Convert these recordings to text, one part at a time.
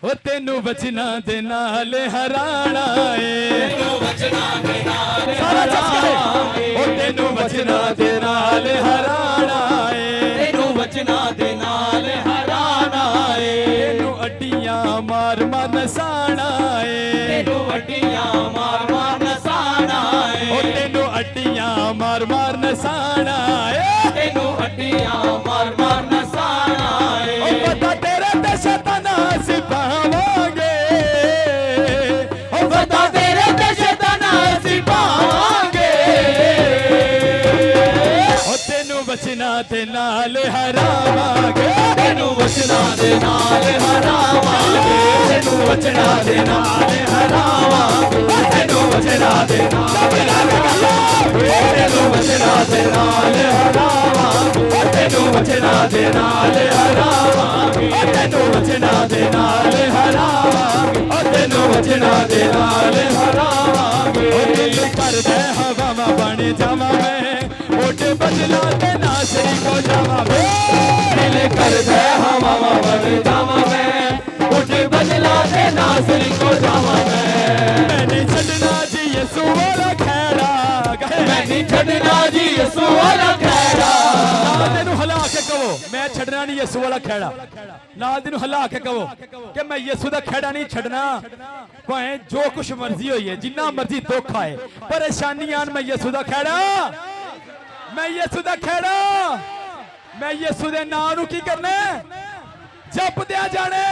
ओ तेनू वचना दे नाल हराना है, तेनू वचना दे नाल हराना है, ओ तेनू वचना दे नाल हराना है, तेनू वचना दे नाल हराना है, तेनू अड्डियां मार मार नसाना है, तेनू अड्डियां मार मार नसाना है, ओ तेनू अड्डियां मार मार नसाना है, तेनू अड्डियां मार मार नसाना है, ओ पता तेरे ते शैताना सिपावांगे, ओ पता तेरे ते शैताना सिपावांगे, ओ तेनू वचना दे नाल हरावांगे, तेनू वचना दे नाल हरावांगे, तेनू वचना दे नाल हरावांगे, तेनू वचना दे नाल हरावांगे, तेनू वचना दे नाल हरावांगे, तेनू वचना दे नाल हरावांगे, तेनू वचना दे नाल हरावांगे, तेनू वचना दे नाल हरावांगे, दिल करदा हवावां बन जावां मैं, ओट बदला ते नासरी को जावां मैं, दिल करदा हवावां बन जावां मैं, ओट बदला ते नासरी को जावां मैं, नहीं छड्डना जी यसू वाला खैरा, मैं नहीं छड्डना जी यसू वाला खैरा, नाल तेनू हिला के कहो मैं छड्डना नहीं यसू वाला खैरा, नाल तेनू हिला के कहो कि मैं यसू दा खैरा नहीं छड्डना, भाएं जो कुछ मर्जी होई है, जिन्ना मर्जी दुख आए परेशानियां, मैं यसू दा खैरा, मैं यसू दा खैरा, मैं यसू दे नाम नू की करना जप दिया जाने,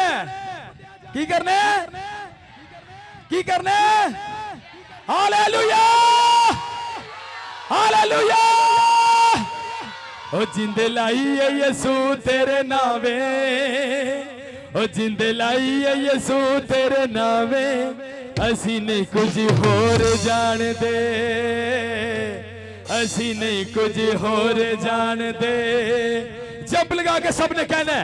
की करने की करने, हालेलुया हालेलुया, ओ जिंदे लाई है यसू तेरे नावे, ओ जिंदे लाई है यसू तेरे नावे, असी नहीं कुछ होर जान दे, असी नहीं कुछ होर जान दे, जब लगा के सबने कहना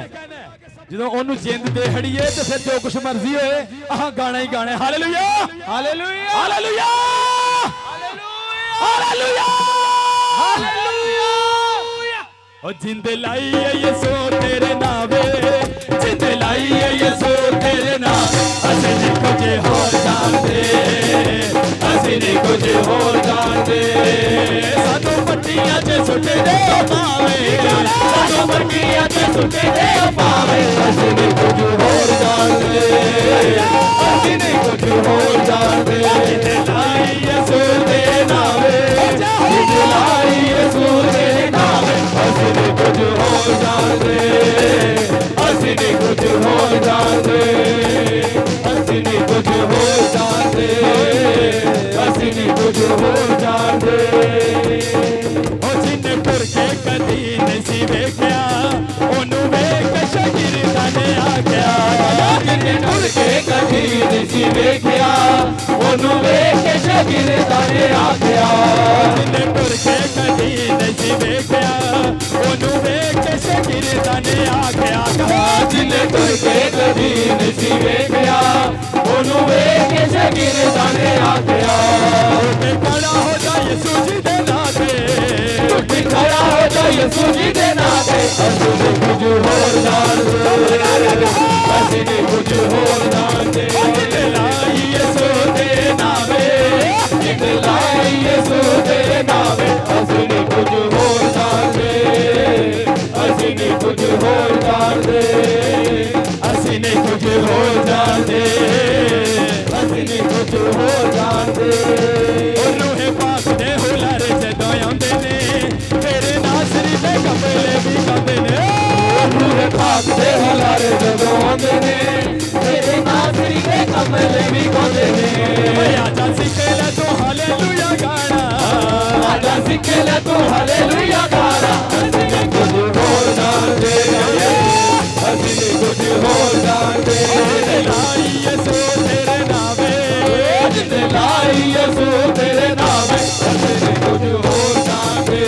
जो ओनू जिंद दे हड़िए तो फिर जो कुछ मर्जी होए अहां गाना ही गाना, hallelujah hallelujah hallelujah hallelujah hallelujah, ओ जिंदे लाई है यसू तेरे नावे, जिंदे लाई है यसू तेरे नावे, असी नहीं कुछ होर जान दे, असी नहीं कुछ होर जान दे, सानू पट्टियां च सुटे दे पावे, सानू पट्टियां च सुटे दे पावे, असी नहीं कुछ होर जान दे, असी नहीं कुछ होर जान दे, जिंदे लाई यसू तेरे नावे, जिंदे लाई यसू तेरे नावे, असी नहीं कुछ होर जान दे, असी नहीं कुछ होर जान दे, असी नहीं कुछ होर जान दे, असी नहीं कुछ होर जान दे, ओ जिन्ने टुर के कदी नहीं वेख्या, ओनू वेख के शागिर्दां ने आख्या, जिन्ने टुर के कदी नहीं वेख्या, ओनू वेख के शागिर्दां ने आख्या, जिन्ने टुर के कदी नहीं वेख्या, ओनू वेख के शागिर्दां ने आख्या, जिन्ने टुर के कदी नहीं वेख्या, ओनू वेख के शागिर्दां ने आख्या, खड़ा हो जा यसू जी दे नाम ते, खड़ा हो जा यसू जी दे नाम ते, असी नहीं कुछ होर जान दे, असी नहीं कुछ होर जान दे, जिंदे लाई यसू तेरे नावे, जिंदे लाई यसू तेरे नावे, असी नहीं कुछ होर जान दे, असी नहीं कुछ होर जान दे, असी नहीं कुछ होर जान दे, असी नहीं कुछ होर जान दे, रूहे पाक दे हुलारे जदों आउंदे ने, तेरे नासरी दे कपड़े भी गांदे ने, रूहे पाक दे हुलारे जदों आउंदे ने, तेरे नासरी दे कपड़े भी गांदे ने, आजा सीख ले तू हालेलुया गाना, आजा सीख ले तू हालेलुया गाना, असी नहीं कुछ होर जान दे, असी नहीं कुछ होर जान दे, जिंदे लाई यसू तेरे नावे, जिंदे लाई यसू तेरे नावे, असी नहीं कुछ होर जान दे,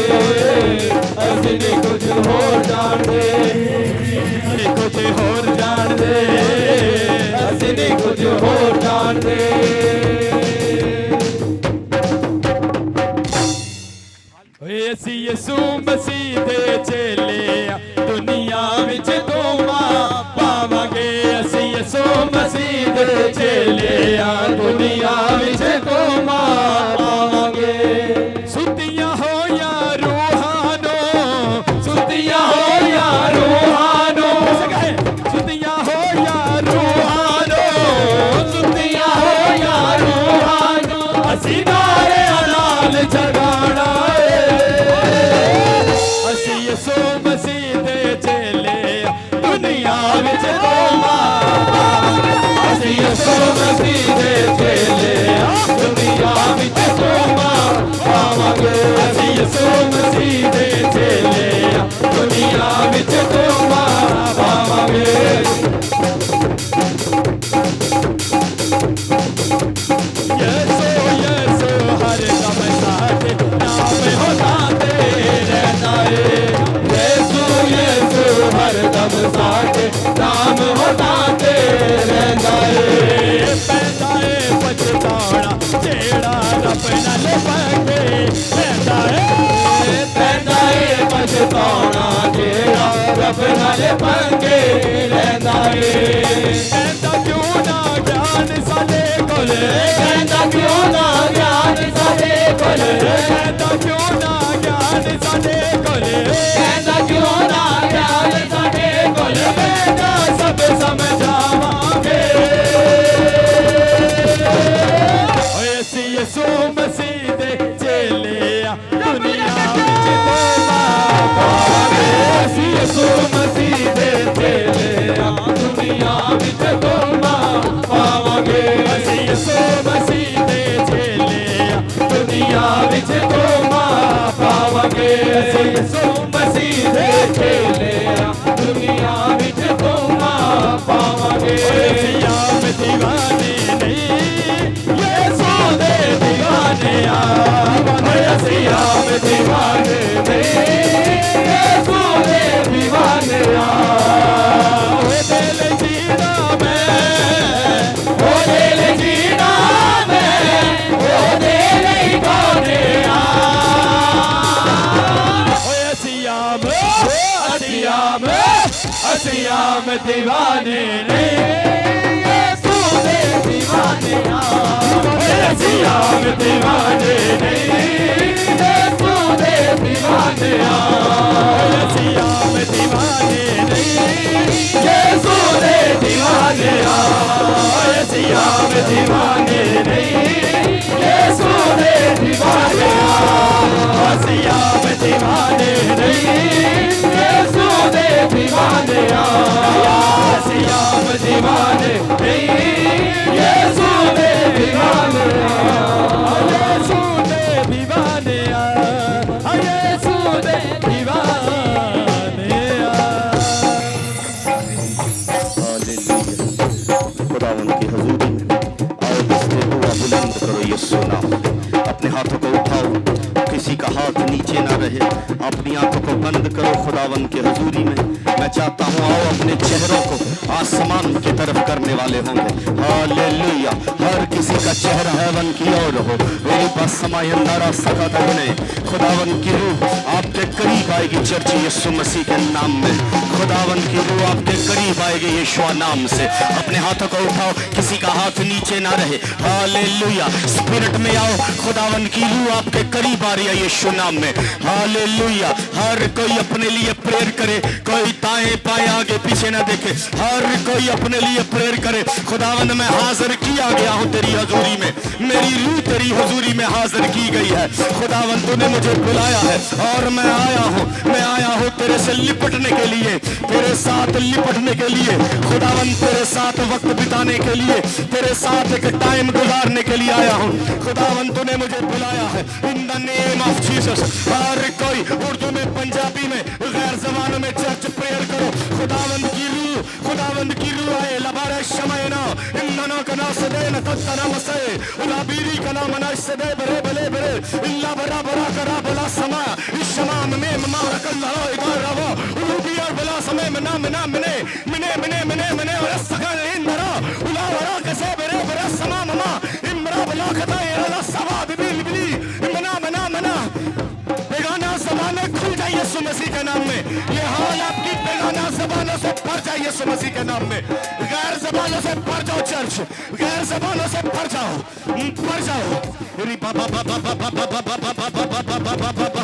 असी नहीं कुछ होर जान दे, नहीं कुछ होर जान दे, असी नहीं कुछ होर जान दे, असी यसू मसीह दे चेले दुनिया विच दुआ पावांगे, असी यसू मसीह पंगे लैंदा है पछताना जेड़ा रब नाल पंगे लैंदा है कहंदा क्यों ना ज्ञान साडे कोल कहंदा क्यों ना ज्ञान साडे कोल कहंदा क्यों ना ज्ञान साडे कोल कहंदा क्यों ना ज्ञान साडे कोल बेटा सब समझावांगे ओए असी यसू मसीह दे चेले आ दुनिया विच तोबा पावे असी यसू मसीह दे चेले आ दुनिया विच तोबा पावांगे असी यसू मसीह दे चेले आ दुनिया विच तोबा पावांगे असी यसू मसीह दे चेले दुनिया विच तोबा पावांगे सियाम दीवाने नहीं यसू दे दीवाने आ सियाम दीवाने यसू दे दीवाने ओ दिल जीना मैं ओ दिल जीना मैं ओ दिल ही गाने ओए सियाम दीवाने नहीं यसू दे दीवाने ओए सियाम दीवाने नहीं यसू दे दीवाने ओए सियाम दीवाने नहीं यसू दे दीवाने ओए सियाम दीवाने नहीं यसू दे दीवाने सियाम दीवाने नहीं यसू दे दीवाने सियाम दीवाने नहीं यसू दे दीवाने यसू दे दीवाने यसू दे दीवाने खुदावन की हजूरी में आओ हंसते हुआ बुलंद करो यीशु नाम अपने हाथों को उठाओ किसी का हाथ नीचे ना रहे अपनी आंखों को बंद करो खुदावन की हजूरी में मैं चाहता हूँ आओ अपने चेहरों को आसमान की तरफ करने वाले होंगे हालेलुया हर किसी का चेहरा हेवन की ओर हो मेरी पास समय नारा सका था खुदावन की रूह आपके करीब आएगी चर्च यीशु मसीह के नाम में खुदावन की रूह आपके करीब आएगी यीशुआ नाम से अपने हाथों को उठाओ किसी का हाथ नीचे ना रहे हालेलुया स्पिरिट में आओ खुदावन की रूह आपके करीब आ रही है यीशु नाम में हालेलुया हर कोई अपने लिए प्रेयर करे कोई दाएं बाएं आगे पीछे ना देखे हर कोई अपने लिए प्रेयर करे खुदावन मैं हाजिर किया गया हूँ तेरी हजूरी में मेरी रूह तेरी हजूरी में हाजिर की गई है खुदावन तूने मुझे बुलाया है और मैं आया हूँ तेरे से लिपटने के लिए तेरे साथ लिपटने के लिए खुदावन तेरे साथ वक्त बिताने के लिए तेरे साथ एक टाइम गुजारने के लिए आया हूँ खुदावन तूने मुझे बुलाया है in the name of Jesus हर कोई उर्दू में पंजाबी में गैर जबानों में चर्च प्रेयर करो खुदावंद की रूह आए लबारे शमयना इन्ना कना सदैन ततना मसे उलाबीरी कना मना सदे बरे बले बरे इल्ला बरा बरा करा बला समा इस शमाम में ममारक अल्लाह इबार रवा उलूबिया बला समय मना मना मने मने मने मने मने और सगल इंदरा उला बरा कसे बरे बरे समा ममा इमरा बला खता इरा सवा बिबी बिबली मना मना मना बेगाना ज़बानें खुल जाए यीशु मसीह के नाम में ये हाल आपकी बेगाना ज़बानों से भर जाए यीशु मसीह के नाम में गैर ज़बानों से भर जाओ चर्च गैर ज़बानों से भर जाओ री बाबा बाबा बाबा बाबा बाबा बाबा बाबा बाबा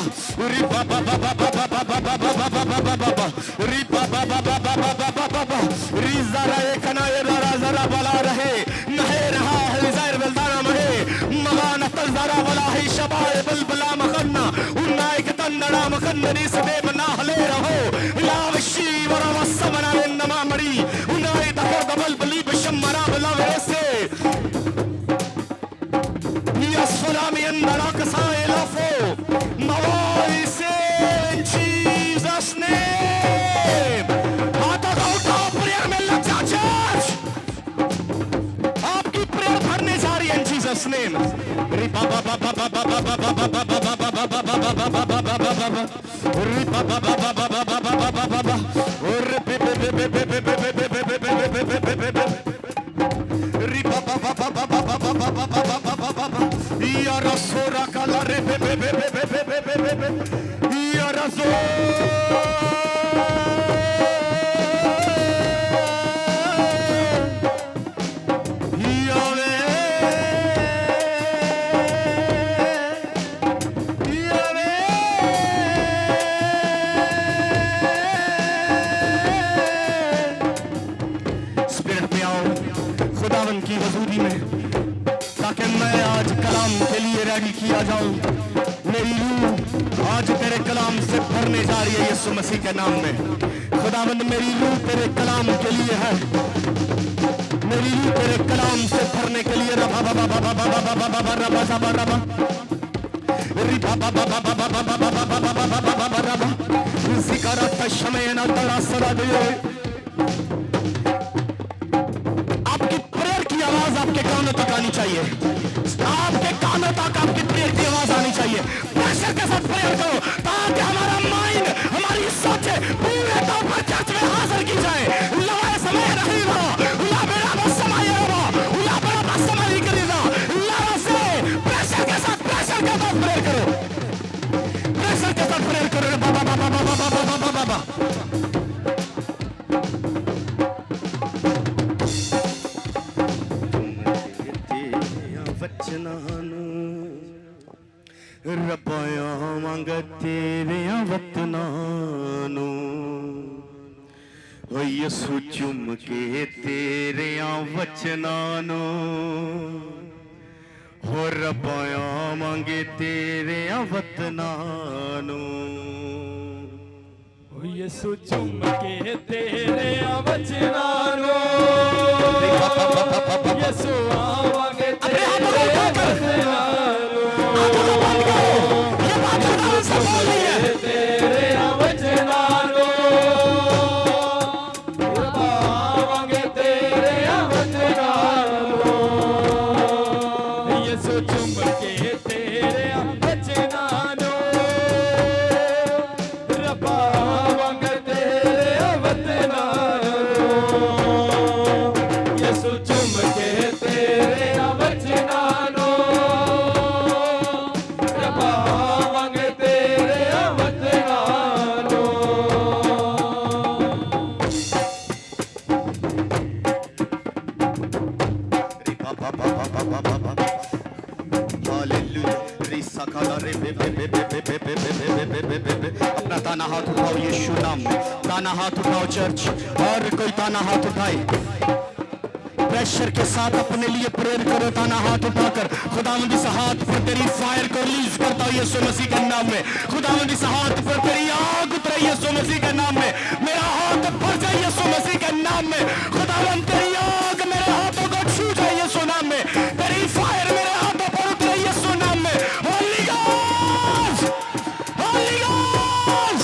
री बाबा बाबा बाबा बाबा बाबा बाबा बाबा री बाबा बाबा बाबा बाबा बाबा री ज़रा एक ना ये ज़रा बला रहे नहे रहा है ज़ाहिर बलदाना महे मगाना तज़रा बला है शबाए बलबला मगन्ना उन्नाइक तन्नड़ा मगन्नरी सदे बना हले रहो लावशी वरवा समना इन्नमा मरी उन्नाइ दफर दबल बली बशमरा बला वैसे नियस्फलामी अन्नड़ा कसाए लाफो मवाइसे जीसस नेम हाथों को उठाओ प्रेयर में लग जा चर्च आपकी प्रेयर भरने जा रही है जीसस नेम री बाबा बाबा बाबा बाबा बाबा बाबा स्पिरिट में आओ खुदावन की हजूरी में, ताकि मैं आज कलाम के लिए रेडी किया जाऊं। मेरी रूह आज तेरे कलाम से भरने जा रही है यीशु मसीह के नाम में। खुदावंद मेरी रूह तेरे कलाम के लिए है, मेरी रूह तेरे कलाम से भरने के लिए रबा बाबा बाबा बाबा बाबा बाबा रबा रबा रबा रिबा बाबा बाबा बाबा बाबा बाबा बाबा बाबा रबा जिकरा तशमे ना तड़ा सदा दे। आपकी प्रेयर की आवाज आपके कानों तक आनी चाहिए, आपके कानों तक आपकी प्रेयर की आवाज आनी चाहिए। प्रेशर के साथ प्रेयर करो ताकि हमारा माइंड, हमारी सोचें पूरे तौर पर चर्च में हाजिर की जाए। लवाए समय नहीं रहा, उला बेरा बस समय रहा, उला बेरा बस समय करेगा। लवा से प्रेशर के साथ प्रेयर करो, प्रेशर के साथ प्रेयर करो। बाबा बाबा बाबा बाबा बाबा बाबा रबाया मंग तेरे वतनां हो यसू चुम के तेरे वचनां हो रबाया मंगे तेरे वतनां यसू चुम के तेरे वचनां यसू आवांगे तेरे अपना ताना हाथ उठाओ यीशु नाम में, ताना हाथ उठाओ चर्च, और कोई ताना हाथ उठाए प्रेशर के साथ अपने लिए प्रेयर करो। ताना हाथ उठाकर खुदावंद इस हाथ पर तेरी फायर को रिलीज करता हूं यीशु मसीह के नाम में। खुदावंद इस हाथ पर तेरी आग उतरे यीशु मसीह के नाम में। मेरा हाथ भर जाए यीशु मसीह के नाम में। खुदावंद तेरी आग मेरे हाथों को छू जाए यीशु नाम में। तेरी फायर मेरे हाथों पर उतरे यीशु नाम में। Holi God, Holi God,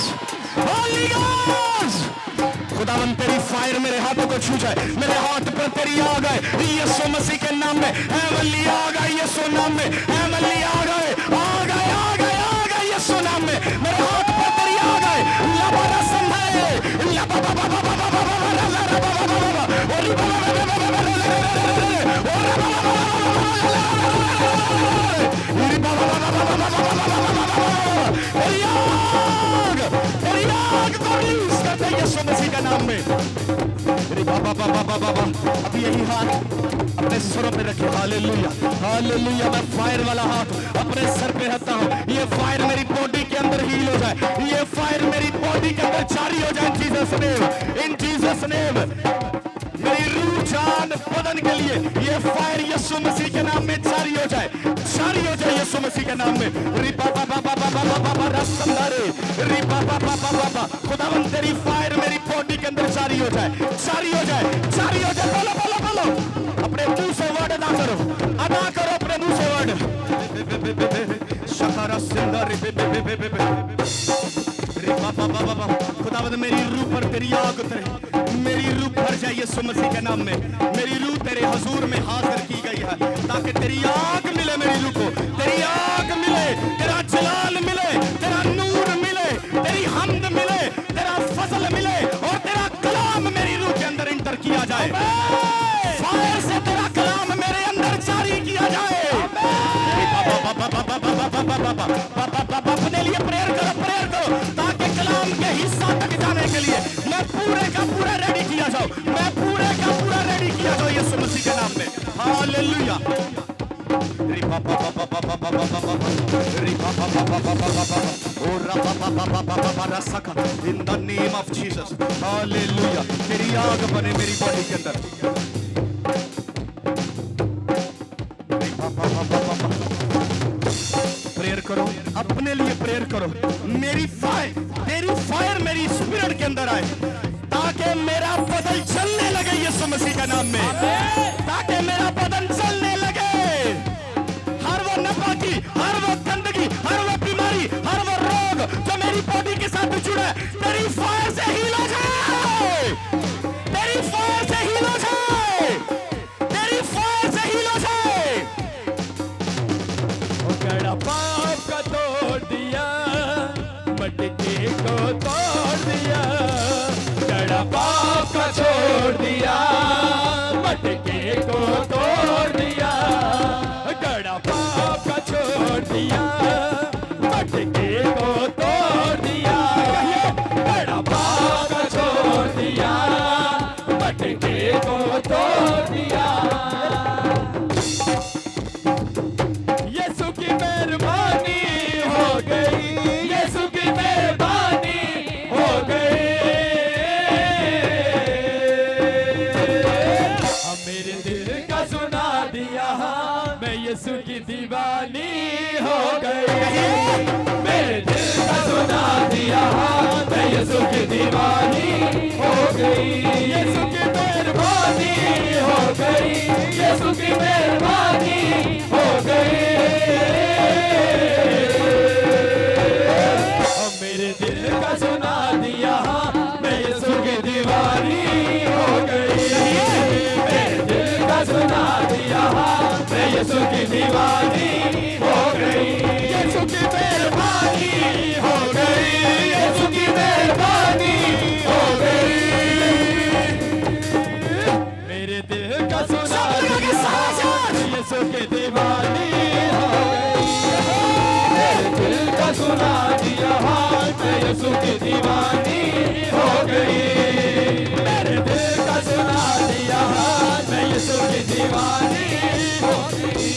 Holi God. खुदावंद तेरी फायर मेरे हाथों को छू जाए, मेरे हाथ पर तेरी आ गए यीशु मसीह के नाम में। हेवनली आ गए यीशु नाम में, हेवनली आ गए, आ गए, आ गए, आ गए यीशु नाम में। मेरे हाथ पर तेरी आ गए। लबारा संभाले लबा बाबा बाबा बाबा बाबा बाबा ओली बाबा यीशु मसीह के नाम में। बाबा बाबा बाबा बाबा अभी यही हाथ अपने सरों पे रखे। Hallelujah, hallelujah. मैं फायर वाला हाथ अपने सर पे रखता हूँ। ये फायर मेरी बॉडी के अंदर हील हो जाए, ये फायर मेरी बॉडी के अंदर जारी हो जाए। इन जीसस नेम, इन जीसस नेम। मेरी रूह जान बदन के लिए ये फायर यीशु मसीह के नाम में जारी हो जाए, जारी हो जाए यीशु मसीह के नाम में। रिपा बाबा बाबा बाबा बाबा रसंदारे रिपा बाबा बाबा बाबा। खुदावंद तेरी फायर मेरी बॉडी के अंदर जारी हो जाए, जारी हो जाए, जारी हो जाए। बोलो बोलो बोलो, अपने मुंह से वर्ड अदा करो, अदा करो अपने मुंह से वर्ड। शकारा सिंदा खुदावंद मेरी रूह पर तेरी आग उतरे, मेरी रूह भर जाए यीशु मसीह के नाम में। मेरी रूह तेरे हुजूर में हाजिर की गई है ताकि तेरी आग मिले मेरी रूह को, तेरी आग मिले, तेरा जलाल मिले, तेरा नूर मिले, तेरी हमद मिले, तेरा फजल मिले, और तेरा कलाम मेरी रूह के अंदर इंटर किया जाए। फायर से तेरा कलाम मेरे अंदर जारी किया जाए। अपने लिए प्रेयर करो, प्रेयर करो, ताकि कलाम के हिस्सा तक जाने के लिए मैं पूरे का पूरा रेडी किया जाऊं, मैं पूरे का पूरा रेडी किया जाऊं यीशु मसीह के नाम में। Hallelujah. In the name of Jesus, Hallelujah. तेरी आग बने मेरी बॉडी के अंदर. प्रेयर करो, अपने लिए प्रेयर करो. मेरी फायर, तेरी फायर मेरी स्पिरिट के अंदर आए, ताकि मेरा बदन चलने लगे यीशु मसीह के नाम में, ताकि मेरा बदन चलने लगे. हर वो नापाकी, हर वो गंदगी, हर वो बीमारी, हर वो रोग जो मेरी बॉडी के साथ जुड़ा है, तेरी फायर से हील हो जाए, तेरी फायर से हील हो जाए, तेरी फायर से हील हो जाए. कड़ा पाप का तोड़ दिया, मटके को तोड़ दिया, कड़ा पाप का छोड़ दिया, मटके को तोड़ दिया, कड़ा पाप का छोड़ दिया, मटके को तोड़ दिया, कड़ा पाप का छोड़ दिया, मटके को तोड़ दिया. यीशु की मेहरबानी हो गई, यीशु की मेहरबानी हो गई. हम मेरे दिल का सुना दिया, मैं यीशु की दीवानी हो गई. मेरे दिल का सुना दिया, मैं यीशु की दीवानी हो गई. यीशु की मेहरबानी हो गई, यीशु की मेहरबानी हो गई. मेरे दिल का सुना दिया, मैं यीशु की दीवानी हो गई. मेरे दिल का सुना दिया, मैं यीशु की दीवानी हो गई. यीशु की मेहरबानी हो गई, यीशु की मेहरबानी हो गई. मेरे दिल का सुना दिया, यीशु की दीवानी हो गई. मेरे दिल का सुना दिया, मैं यीशु की दीवानी हो गई. मेरे दिल का सुना दिया, मैं यीशु की दीवानी हो गई.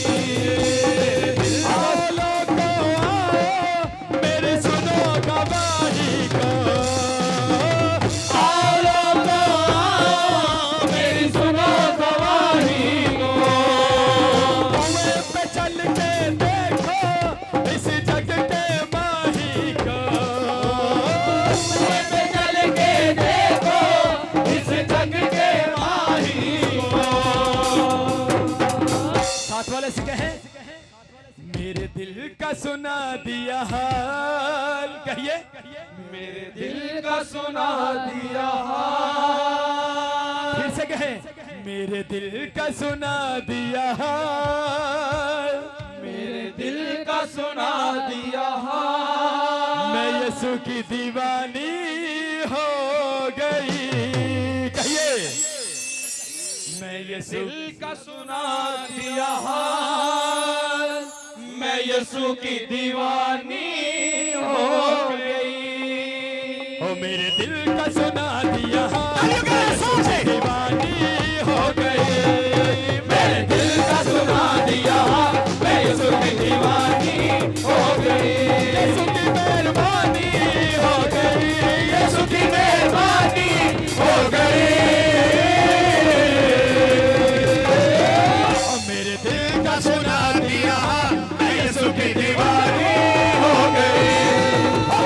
आओ लोगो आओ, मेरी सुनो गवाही को. आओ लोगो आओ, मेरी सुनो गवाही को. कुएं पे चल के देखो इस जग के माही को. कुएं पे चल के देखो इस जग के माही को. साथ वाले से कहें, मेरे दिल का सुना दिया हाल. कहिए, मेरे दिल का सुना दिया हाल. फिर से कहें, मेरे दिल का सुना दिया हाल. मेरे दिल का सुना दिया हाल. मैं यीशु की दीवानी हो गई. कहिए, मैं यीशु का सुना दिया हाल. मैं यीशु की दीवानी हो गई. ओ मेरे दिल का सुना दिया हाल, दीवानी हो गई. मेरे दिल का सुना दिया हाल, मैं यीशु की दीवानी हो गई. यीशु की मेहरबानी हो गई, यीशु की मेहरबानी हो गई. मेरे दिल का सुना दिया, मैं यीशु की दीवानी हो गई.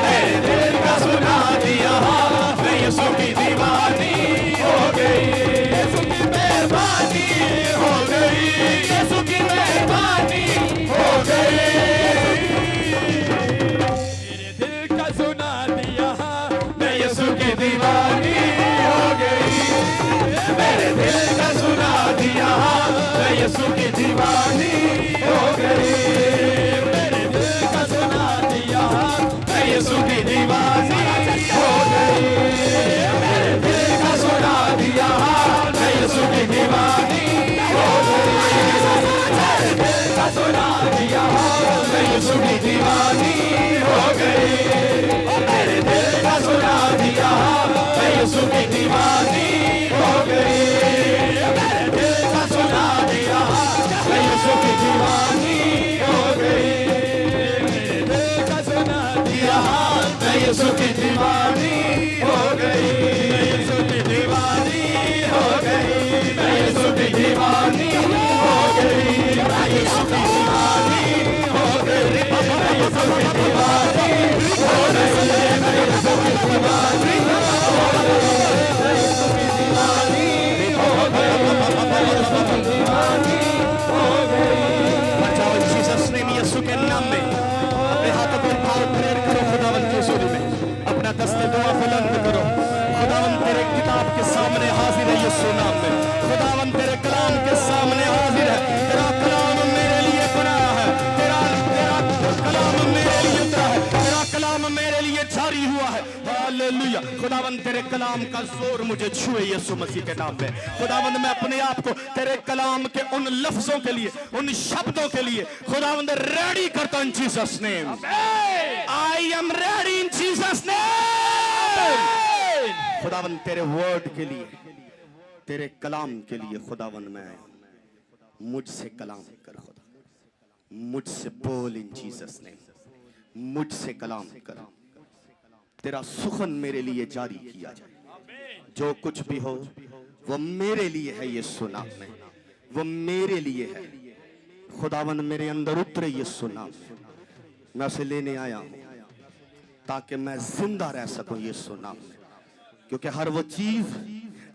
मेरे दिल का सुना दिया, मैं यीशु की दीवानी हो गई. यीशु की मेहरबानी हो गई, यीशु की मेहरबानी हो गई. मेरे दिल का सुना दिया, मैं यीशु की दीवानी हो गई. मेरे दिल का सुना दिया, मैं यीशु की दीवानी हो गई. मेरे दिल का सुना दिया, मैं यीशु की दीवानी हो गई. मेरे दिल का सुना दिया, मैं यीशु की दीवानी हो गई. मेरे दिल का सुना दिया, मैं यीशु की दीवानी हो गई. मेरे दिल का सुना दिया, मैं यीशु की दीवानी हो गई. मेरे दिल का सुना दिया, मैं यीशु की दीवानी खुदावंद तेरे कलाम का जोर मुझे छुए यीशु मसीह के नाम में। खुदावंद मैं अपने आप को तेरे कलाम के उन लफ्जों के लिए, उन शब्दों के लिए खुदावंद रेडी करता हूं इन Jesus name. I am ready in Jesus name. खुदावंद तेरे वर्ड के लिए, तेरे कलाम के लिए खुदावंद मैं आया हूं। मुझसे कलाम कर खुदा, मुझसे बोल इन जीसस नेम, मुझसे कलाम कर। तेरा सुखन मेरे लिए जारी किया जाए। जो कुछ भी हो वो मेरे लिए है यीशु नाम में, वो मेरे लिए है। खुदावन मेरे अंदर उतरे यीशु नाम में। मैं उसे लेने आया हूं ताकि मैं जिंदा रह सकूं यीशु नाम में, क्योंकि हर वो चीज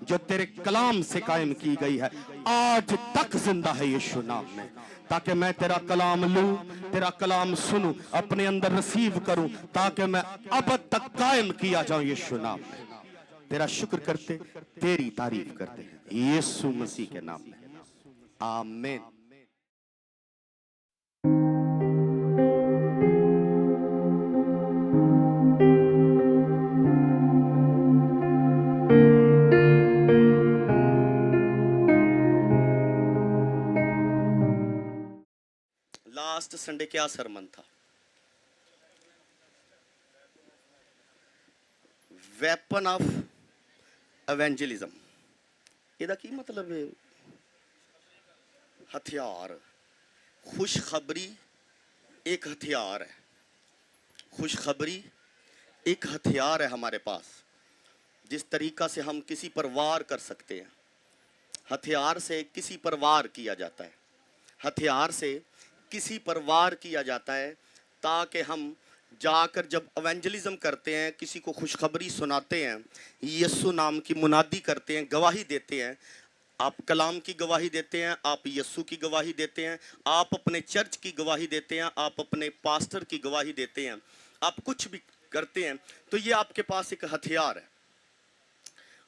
जो तेरे कलाम से कायम की गई है आज तक जिंदा है यीशु नाम में। ताकि मैं तेरा कलाम लूं, तेरा कलाम सुनूं, अपने अंदर रिसीव करूं, ताकि मैं अब तक कायम किया जाऊं यीशु नाम में। तेरा शुक्र करते, तेरी तारीफ करते हैं यीशु मसीह के नाम में, आमीन। लास्ट संडे क्या सरमन था? Weapon of evangelism. ਇਹਦਾ ਕੀ मतलब है? हथियार। खुशखबरी एक हथियार है। खुशखबरी एक हथियार है हमारे पास, जिस तरीका से हम किसी पर वार कर सकते हैं। हथियार से किसी पर वार किया जाता है, हथियार से किसी पर वार किया जाता है ताकि हम जाकर जब एवेंजलिज्म करते हैं, किसी को खुशखबरी सुनाते हैं, यीशु नाम की मुनादी करते हैं, गवाही देते हैं। आप कलाम की गवाही देते हैं, आप यीशु की गवाही देते हैं, आप अपने चर्च की गवाही देते हैं, आप अपने पास्टर की गवाही देते हैं, आप कुछ भी करते हैं, तो ये आपके पास एक हथियार है।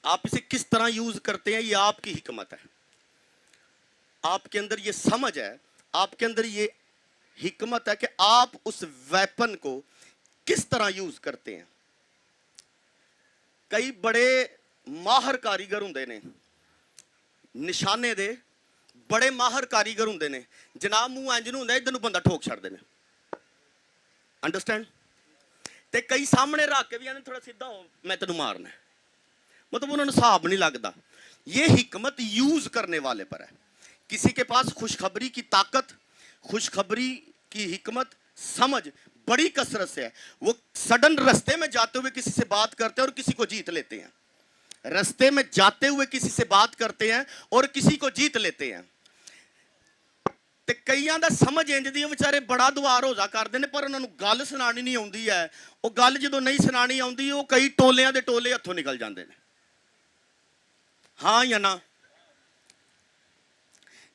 आप इसे किस तरह यूज करते हैं ये आपकी हिकमत है। आपके अंदर ये समझ है, आपके अंदर ये हिकमत है कि आप उस वेपन को किस तरह यूज करते हैं। कई बड़े माहर कारीगर होंगे ने, निशाने दे बड़े माहर कारीगर होंगे ने। जनाब मूंह इंज नूं हुंदा इधर नूं बंदा ठोक छड़दे ने, अंडरस्टैंड। ते कई सामने रख के भी आने थोड़ा सीधा हो, मैं तेनू मारना है। मतलब उन्होंने हिसाब नहीं लगता। ये हिकमत यूज करने वाले पर है। किसी के पास खुशखबरी की ताकत, खुशखबरी की हिकमत, समझ बड़ी कसरत से है। वो सडन रास्ते में जाते हुए किसी से बात करते हैं और किसी को जीत लेते हैं। रास्ते में जाते हुए किसी से बात करते हैं और किसी को जीत लेते हैं। ते कईयां दा समझ इंजदी है, बेचारे बड़ा दुआर हो जा करते हैं पर उन्होंने गल सुनानी नहीं आउंदी है। वो गल जो नहीं सुनानी आउंदी, वो कई टोलियां दे टोले हथों निकल जाते हैं। हाँ या ना?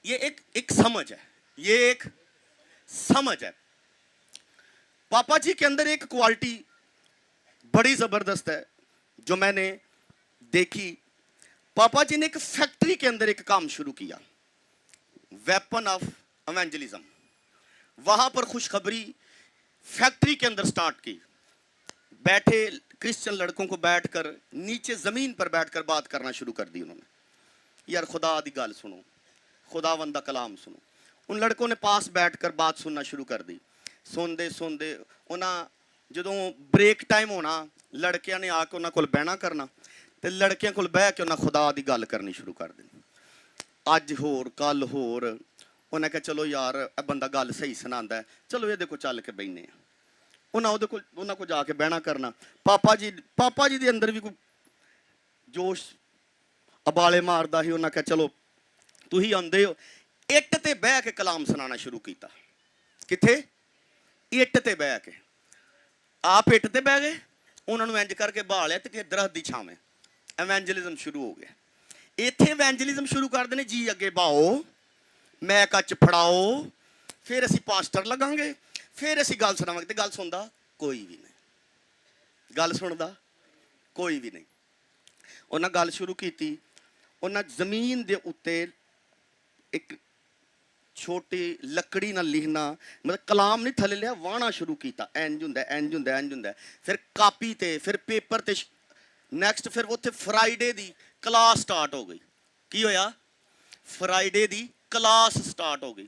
ये एक समझ है, ये एक समझ है। पापा जी के अंदर एक क्वालिटी बड़ी जबरदस्त है जो मैंने देखी। पापा जी ने एक फैक्ट्री के अंदर एक काम शुरू किया, वेपन ऑफ एवेंजलिज्म। वहां पर खुशखबरी फैक्ट्री के अंदर स्टार्ट की। बैठे क्रिश्चियन लड़कों को बैठकर नीचे जमीन पर बैठकर बात करना शुरू कर दी उन्होंने। यार खुदा दी गल सुनो, खुदावंद दा कलाम सुनो। उन लड़कों ने पास बैठकर बात सुनना शुरू कर दी। सुनते सुनते उन्हें जो ब्रेक टाइम होना, लड़कियां ने आके उन्होंने कोल बहना करना, तो लड़कियां कोल बह के उन्हें खुदा दी गल करनी शुरू कर देनी। अज होर कल होर। उन्हें कहा चलो यार बंदा गल सही सुनांदा है, चलो ये चल के बहने। उन्हें को जाके बहना करना। पापा जी दे अंदर भी कोई जोश अबाले मारदा ही। उन्हें कहा चलो तुही आंदे हो। इट ते बह के कलाम सुनाना शुरू किया। किथे? इट ते बह के। आप इट ते बह गए, उन्होंने इंज करके बहालिया ते दरख्त दी छावें एवेंजलिज्म शुरू हो गया। इत्थे एवेंजलिज्म शुरू कर देने, जी अगे बाओ, मैं कच फड़ाओ, फिर असी पास्टर लगांगे, फिर असी गल सुनावांगे। ते गल सुनदा कोई भी नहीं, गल सुनदा कोई भी नहीं। उन्हें गल शुरू की। उन्हें जमीन दे उत्ते एक छोटी लकड़ी नाल लिखना, मतलब कलाम नहीं थले लिया, वाहना शुरू किया। इंज हुंदा इंज हुंदा इंज हुंदा। फिर कापी ते, फिर पेपर ते ਨੈਕਸਟ ਫਿਰ ਉੱਥੇ ਫਰਾਈਡੇ ਦੀ ਕਲਾਸ ਸਟਾਰਟ ਹੋ ਗਈ। ਕੀ ਹੋਇਆ? ਫਰਾਈਡੇ ਦੀ ਕਲਾਸ ਸਟਾਰਟ ਹੋ ਗਈ।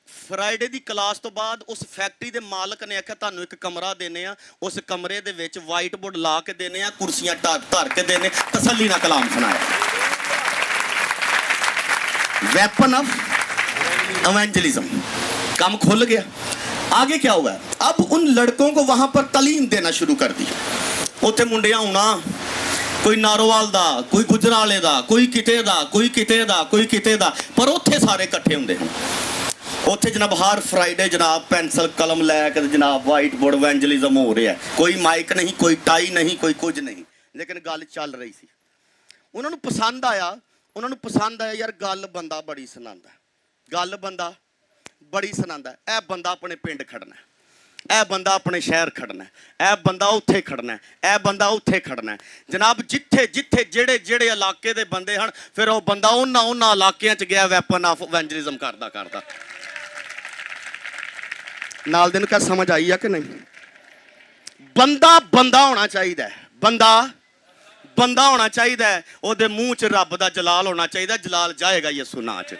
ਫਰਾਈਡੇ ਦੀ ਕਲਾਸ ਤੋਂ ਬਾਅਦ ਉਸ ਫੈਕਟਰੀ ਦੇ ਮਾਲਕ ਨੇ ਆਖਿਆ ਤੁਹਾਨੂੰ ਇੱਕ ਕਮਰਾ ਦੇਣੇ ਆ, ਉਸ ਕਮਰੇ ਦੇ ਵਿੱਚ ਵਾਈਟ ਬੋਰਡ ਲਾ ਕੇ ਦੇਣੇ ਆ, ਕੁਰਸੀਆਂ ਧਰ ਕੇ ਦੇਣੇ, ਤਸੱਲੀ ਨਾਲ ਕਲਾਮ ਸੁਣਾਇਆ। वेपन ऑफ इवेंजलिज्म, काम खुल गया। आगे क्या हुआ? अब उन लड़कों को वहां पर तालीम देना शुरू कर दी। उत्थे मुंडियां होना, कोई नारोवाल दा, कोई गुजराले दा, कोई किते दा, कोई किते दा, कोई किते दा, पर उत्थे सारे इकट्ठे हुंदे हैं। उत्थे जनाब हर फ्राइडे जनाब पेंसिल कलम लैके जनाब वाइट बोर्ड इवेंजलिज्म हो रहा है। कोई माइक नहीं, कोई टाई नहीं, कोई कुछ नहीं, लेकिन गल चल रही सी। उन्होंने पसंद आया, उन्होंने पसंद आया यार गल बंदा बड़ी सुनांदा, गल बंदा बड़ी सुनांदा। ए बंदा अपने पिंड खड़ना, ए बंदा अपने शहर खड़ना, ए बंदा उत्थे खड़ना, ए बंदा उत्थे खड़ना। जनाब जिथे जिथे जेड़े जेड़े इलाके दे बंदे हन, फिर वो बंदा उन्हां इलाकियां च गया वैपन ऑफ इवेंजलिज्म करदा करदा। नाल दिन का समझ आई है कि नहीं? बंदा बंदा होना चाहिए, बंदा बंदा होना चाहिए, ਉਹਦੇ ਮੂੰਹ 'ਚ ਰੱਬ ਦਾ ਜਲਾਲ ਹੋਣਾ ਚਾਹੀਦਾ। ਜਲਾਲ ਜਾਏਗਾ ਯਿਸੂ ਨਾਂ 'ਚ,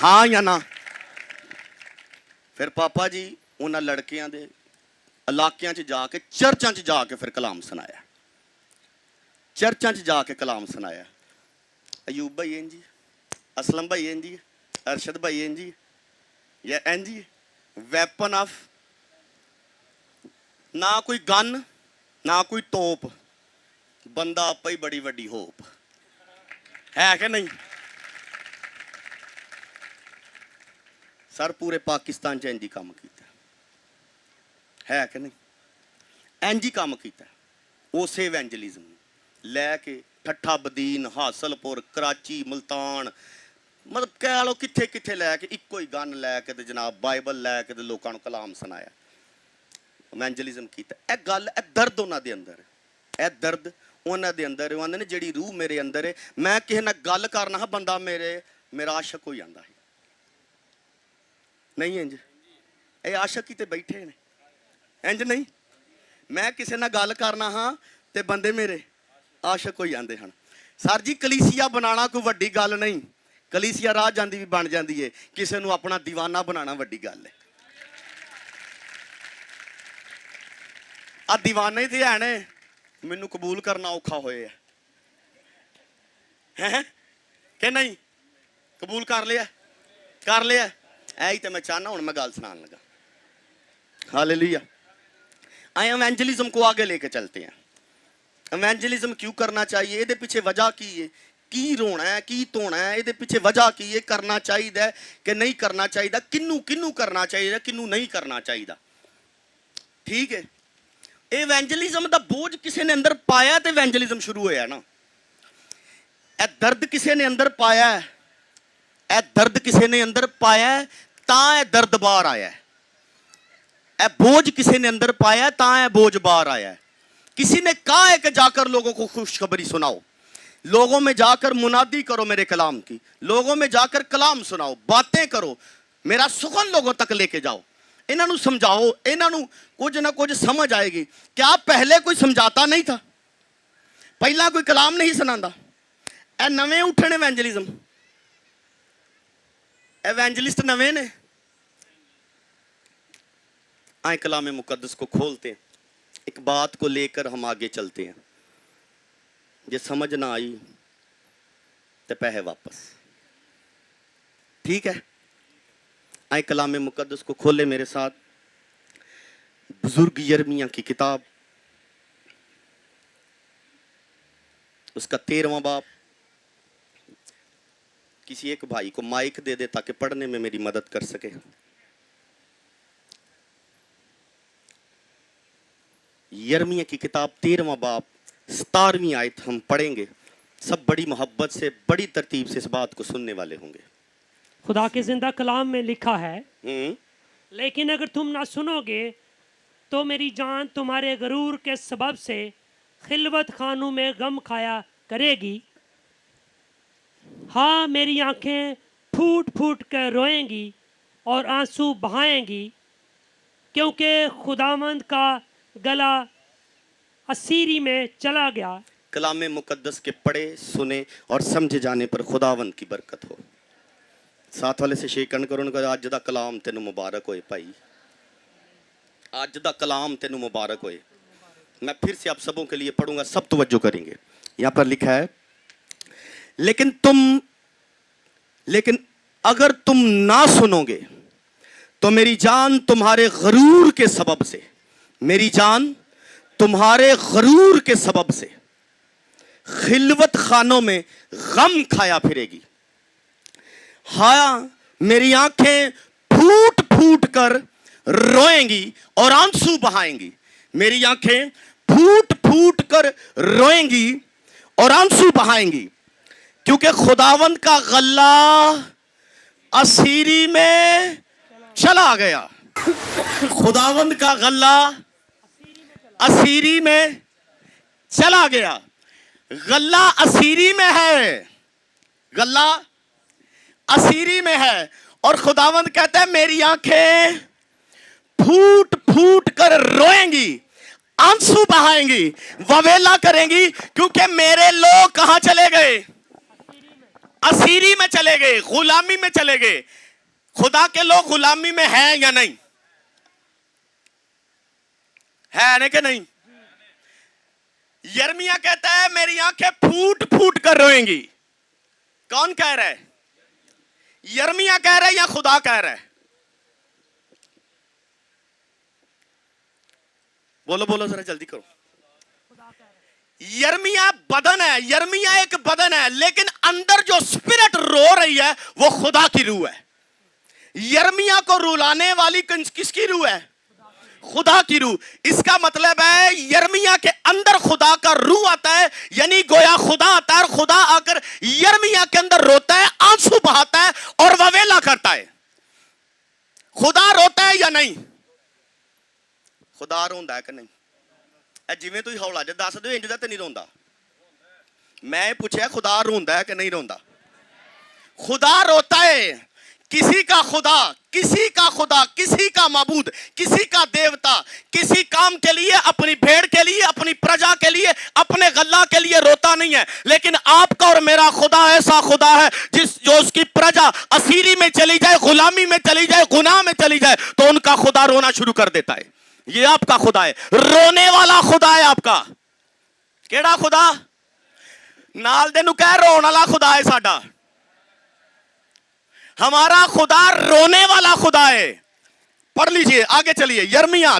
ਹਾਂ ਜਾਂ ਨਾ? ਫਿਰ ਪਾਪਾ ਜੀ ਉਹਨਾਂ ਲੜਕਿਆਂ ਦੇ ਇਲਾਕਿਆਂ 'ਚ ਜਾ ਕੇ, ਚਰਚਾਂ 'ਚ ਜਾ ਕੇ ਫਿਰ ਕਲਾਮ ਸੁਣਾਇਆ। ਚਰਚਾਂ 'ਚ ਜਾ ਕੇ ਕਲਾਮ ਸੁਣਾਇਆ। ਅਯੂਬ ਭਾਈ ਇੰਜ ਜੀ, ਅਸਲਮ ਭਾਈ ਇੰਜ ਜੀ, ਅਰਸ਼ਦ ਭਾਈ ਇੰਜ ਜੀ, ਜਾਂ ਇੰਜ ਜੀ। ਵੈਪਨ ਆਫ, ਨਾ ਕੋਈ ਗਨ ना कोई तोप, बंदा आप ही बड़ी वड्डी होप है कि नहीं? सर पूरे पाकिस्तान च इंज काम किया है कि नहीं? इंज काम किया। उसे इवेंजलिज्म लैके ठट्ठा बदीन, हासलपुर, कराची, मुल्तान, मतलब कह लो किथे किथे लैके इको ही गन लैके ते जनाब बाइबल लैके ते लोगों को कलाम सुनाया, इवेंजलिज्म किया। यह गल, यह दर्द उन्होंने दे अंदर, यह दर्द उन्होंने दे अंदर। वो आंदे ने जिहड़ी रूह मेरे अंदर है, मैं किसी नाल गल करना हा, बंदा मेरा आशक हो जाता है। नहीं इंज? ये आशक ही तो बैठे ने, इंज नहीं? मैं किसी नाल गल करना हाँ तो बंदे मेरे आशक हो जाते हैं। सर जी कलीसिया बनाना कोई वड्डी गल नहीं, कलीसिया राह जाती भी बन जाती है, किसी नूं अपना दीवाना बनाना वड्डी गल है। आ दीवाने तो है ने, मैनू कबूल करना औखा होया है कि नहीं? कबूल कर लिया, कर लिया। ऐ तो मैं चाहना, हूँ मैं गल सुनान लगा। हालेलुया। आए इवेंजलिज्म को आगे लेके चलते हैं। इवेंजलिज्म क्यों करना चाहिए? ये पीछे वजह की है, की रोना है, की धोना है, ये पीछे वजह की है, करना चाहिए कि नहीं करना चाहिए, किनू किनू करना चाहिए, किनू नहीं करना चाहिए। ठीक है, इवेंजलिज्म का बोझ किसी ने अंदर पाया तो इवेंजलिज्म शुरू होया ना। ए दर्द किसी ने अंदर पाया, ए दर्द किसी ने अंदर पाया तां ए दर्द बाहर आया। ए बोझ किसी ने अंदर पाया तां ए बोझ बाहर आया। किसी ने कहा है कि जाकर लोगों को खुशखबरी सुनाओ, लोगों में जाकर मुनादी करो मेरे कलाम की, लोगों में जाकर कलाम सुनाओ, बातें करो, मेरा सुखन लोगों तक लेके जाओ, इन्हों समझाओ, इन्हों कुछ ना कुछ समझ आएगी। क्या पहले कोई समझाता नहीं था? पहला कोई कलाम नहीं सुनाता? ए नवे उठने इवेंजलिज्म, इवेंजलिस्ट नवे ने। आए कलाम मुकद्दस को खोलते हैं, एक बात को लेकर हम आगे चलते हैं। ये समझ ना आई तो पैसे वापस, ठीक है? आए कलाम मुकद्दस को खोले मेरे साथ, बुजुर्ग यिर्मयाह की किताब, उसका 13वां बाब। किसी एक भाई को माइक दे दे ताकि पढ़ने में मेरी मदद कर सके। यिर्मयाह की किताब 13वां बाब 17वीं आयत हम पढ़ेंगे। सब बड़ी मोहब्बत से, बड़ी तरतीब से इस बात को सुनने वाले होंगे। खुदा के जिंदा कलाम में लिखा है, लेकिन अगर तुम ना सुनोगे तो मेरी जान तुम्हारे गरूर के सबब से खिलवत खानों में गम खाया करेगी। हाँ, मेरी आंखें फूट फूट कर रोएंगी और आंसू बहाएंगी, क्योंकि खुदावंद का गला असीरी में चला गया। कलाम मुकद्दस के पढ़े सुने और समझे जाने पर खुदावंद की बरकत हो। साथ वाले से शेकन करो, उनका अज दा कलाम तेनू मुबारक होए भाई, अज दा कलाम तेनू मुबारक होए। मैं फिर से आप सबों के लिए पढ़ूंगा, सब तवज्जो करेंगे। यहां पर लिखा है, लेकिन अगर तुम ना सुनोगे तो मेरी जान तुम्हारे गरूर के सबब से, मेरी जान तुम्हारे गरूर के सबब से खिलवत खानों में गम खाया फिरेगी। हाँ, मेरी आंखें फूट फूट कर रोएंगी और आंसू बहाएंगी। मेरी आंखें फूट फूट कर रोएंगी और आंसू बहाएंगी, क्योंकि खुदावंद का गल्ला असीरी में चला गया। खुदावंद का गल्ला असीरी में चला गया। गल्ला असीरी में है, गल्ला असीरी में है। और खुदावंद कहता है मेरी आंखें फूट फूट कर रोएंगी, आंसू बहाएंगी, ववेला करेंगी, क्योंकि मेरे लोग कहां चले गए? असीरी में चले गए, गुलामी में चले गए। खुदा के लोग गुलामी में हैं या नहीं? है नहीं कि नहीं? यर्मिया कहता है मेरी आंखें फूट फूट कर रोएंगी। कौन कह रहा है? यर्मिया कह रहा है या खुदा कह रहा है? बोलो बोलो जरा जल्दी करो। यर्मिया बदन है, यर्मिया एक बदन है, लेकिन अंदर जो स्पिरिट रो रही है वो खुदा की रूह है। यर्मिया को रुलाने वाली किसकी रूह है? खुदा की रूह। इसका मतलब है यर्मिया के अंदर खुदा का रूह आता है, यानी गोया खुदा आता है और खुदा आकर यर्मिया के अंदर रोता है, आंसू बहाता है और ववेला करता है। खुदा रोता है या नहीं? खुदा रोंदा है कि नहीं? जिवें तुसीं हौला जिहा दस दिओ, इंज दा ते नहीं रोंदा। मैं पूछा खुदा रोंदा है कि नहीं रोंदा? खुदा रोता है। किसी का खुदा, किसी का खुदा, किसी का माबूद, किसी का देवता किसी काम के लिए, अपनी भेड़ के लिए, अपनी प्रजा के लिए, अपने गल्ला के लिए रोता नहीं है। लेकिन आपका और मेरा खुदा ऐसा खुदा है जो उसकी प्रजा असीरी में चली जाए, गुलामी में चली जाए, गुनाह में चली जाए, तो उनका खुदा रोना शुरू कर देता है। ये आपका खुदा है, रोने वाला खुदा है आपका। केड़ा खुदा? नाल दे नूं कह रोने वाला खुदा है साडा। हमारा खुदा रोने वाला खुदा है। पढ़ लीजिए, आगे चलिए। यर्मिया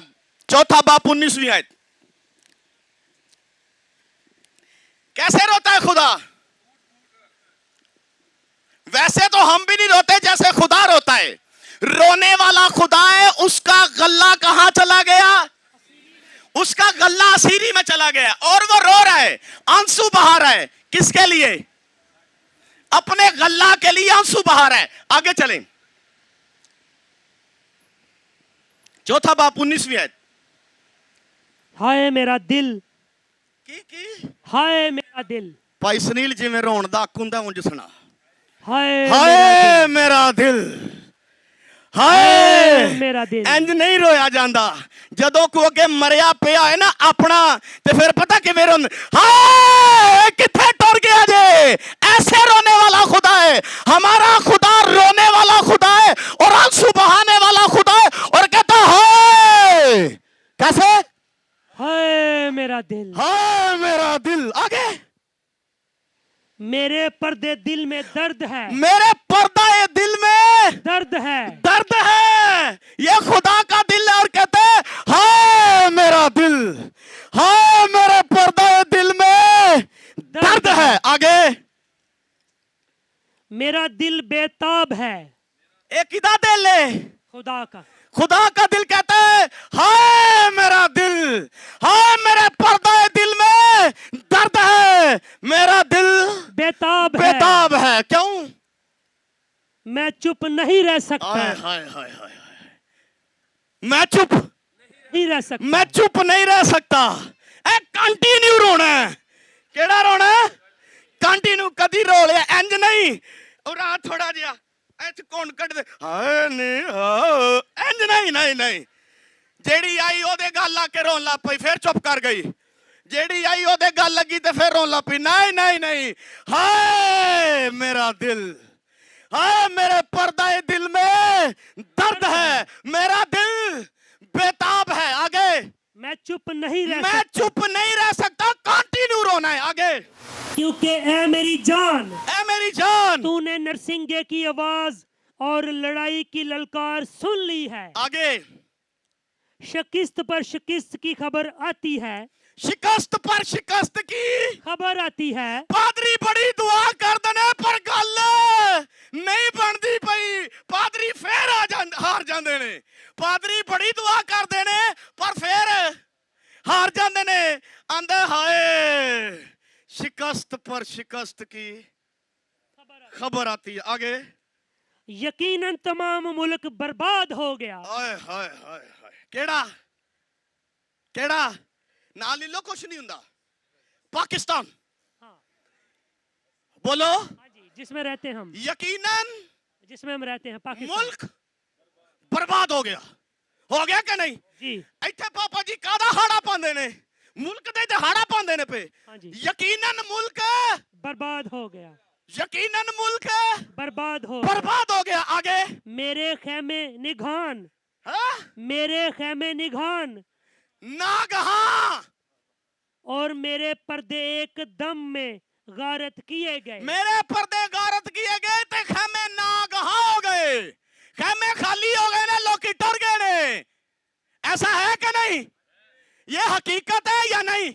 4 बाब 19वीं आयत। कैसे रोता है खुदा? वैसे तो हम भी नहीं रोते जैसे खुदा रोता है। रोने वाला खुदा है। उसका गल्ला कहां चला गया? उसका गल्ला असीरी में चला गया और वो रो रहा है, आंसू बहा रहा है। किसके लिए? अपने गल्ला के लिए आंसू बहा रहा है। आगे चलें, 4 बाब 19वीं आयत। हाय मेरा दिल, की हाय मेरा दिल। भाई सुनील जिवें रोण दा हक हुंदा उंज सुना। हाय हाय मेरा दिल, हाय मेरा दिल। इंज नहीं रोया जांदा। जदों को अगे मरिया पिया है ना अपना, ते फिर पता किवें रोंदे, हाय किथे टुर गया जे। ऐसे रोने वाला खुदा है हमारा खुदा। रोने वाला खुदा है और आंसू बहाने वाला खुदा है और कहता है कैसे? हाय मेरा दिल, हाय मेरा दिल। आगे, मेरे पर्दे दिल में दर्द है, मेरे पर्दा दिल में दर्द है, दर्द है। ये खुदा का दिल है और कहते हैं हाय मेरा दिल, हाय मेरे पर्दा दिल में दर्द है। आगे, मेरा दिल बेताब है। एक किदा दिल है? खुदा का। खुदा का दिल कहता है हाय मेरा दिल, हाय मेरे पर्दा दिल में दर्द है। मेरा दिल बेताब है। क्यों? मैं चुप नहीं रह सकता। हाय हाय हाय हाय, मैं चुप नहीं रह सकता, मैं चुप नहीं रह सकता। ए कंटिन्यू रोना है। केड़ा रोना है? कंटिन्यू। कदी रो लिया इंज नहीं और आ थोड़ा जिहा ऐसे कौन कट दे हाय नहीं, इंज नहीं नहीं नहीं। जेड़ी आई ओदे गल आके रोन लग पई, फिर चुप कर गई। जेड़ी आई ओदे गल लगी ते फिर रोन लग पई, नहीं नहीं नहीं, हाय मेरा दिल, हाय मेरे पर्दाए दिल में दर्द है, मेरा दिल बेताब है। आगे मैं चुप नहीं रह मैं सकता, चुप नहीं रह सकता, कंटिन्यू रोना है। आगे क्योंकि ए मेरी जान, ए मेरी जान, तूने नरसिंगे की आवाज और लड़ाई की ललकार सुन ली है। आगे शिकस्त पर शिकस्त की खबर आती है, शिकस्त पर शिकस्त की खबर आती है। पादरी बड़ी दुआ कर देने पर गल नहीं बनती पई, पादरी फिर हार जाते ने। पादरी बड़ी दुआ कर देने पर फिर हार जाते ने। आंदे हाय शिकस्त पर शिकस्त की खबर आती है। आगे यकीनन तमाम मुल्क बर्बाद हो गया। हाय हाय हाय हाय, केड़ा केड़ा ना ले लो, कुछ नहीं हुंदा। पाकिस्तान, हाँ बोलो। हाँ जी, जिसमें रहते हैं हम, यकीनन जिसमें हम रहते हैं पाकिस्तान। मुल्क बर्बाद हो गया कि नहीं? जी इत्थे पापा जी कादा हाड़ा पांदे ने, मुल्क दे ते हाड़ा पांदे ने पे। हाँ जी, यकीनन मुल्क बर्बाद हो गया, यकीनन मुल्क बर्बाद हो बर्बाद हो गया। आगे मेरे खेमे निगान, हाँ? मेरे खेमे निगान नागहां और मेरे पर्दे एक दम में गारत किए गए। मेरे पर्दे गारत किए गए ते खेमे नागहां हो गए, खेमे खाली हो गए ने, लोग डर गए ने। ऐसा है कि नहीं? ये हकीकत है या नहीं?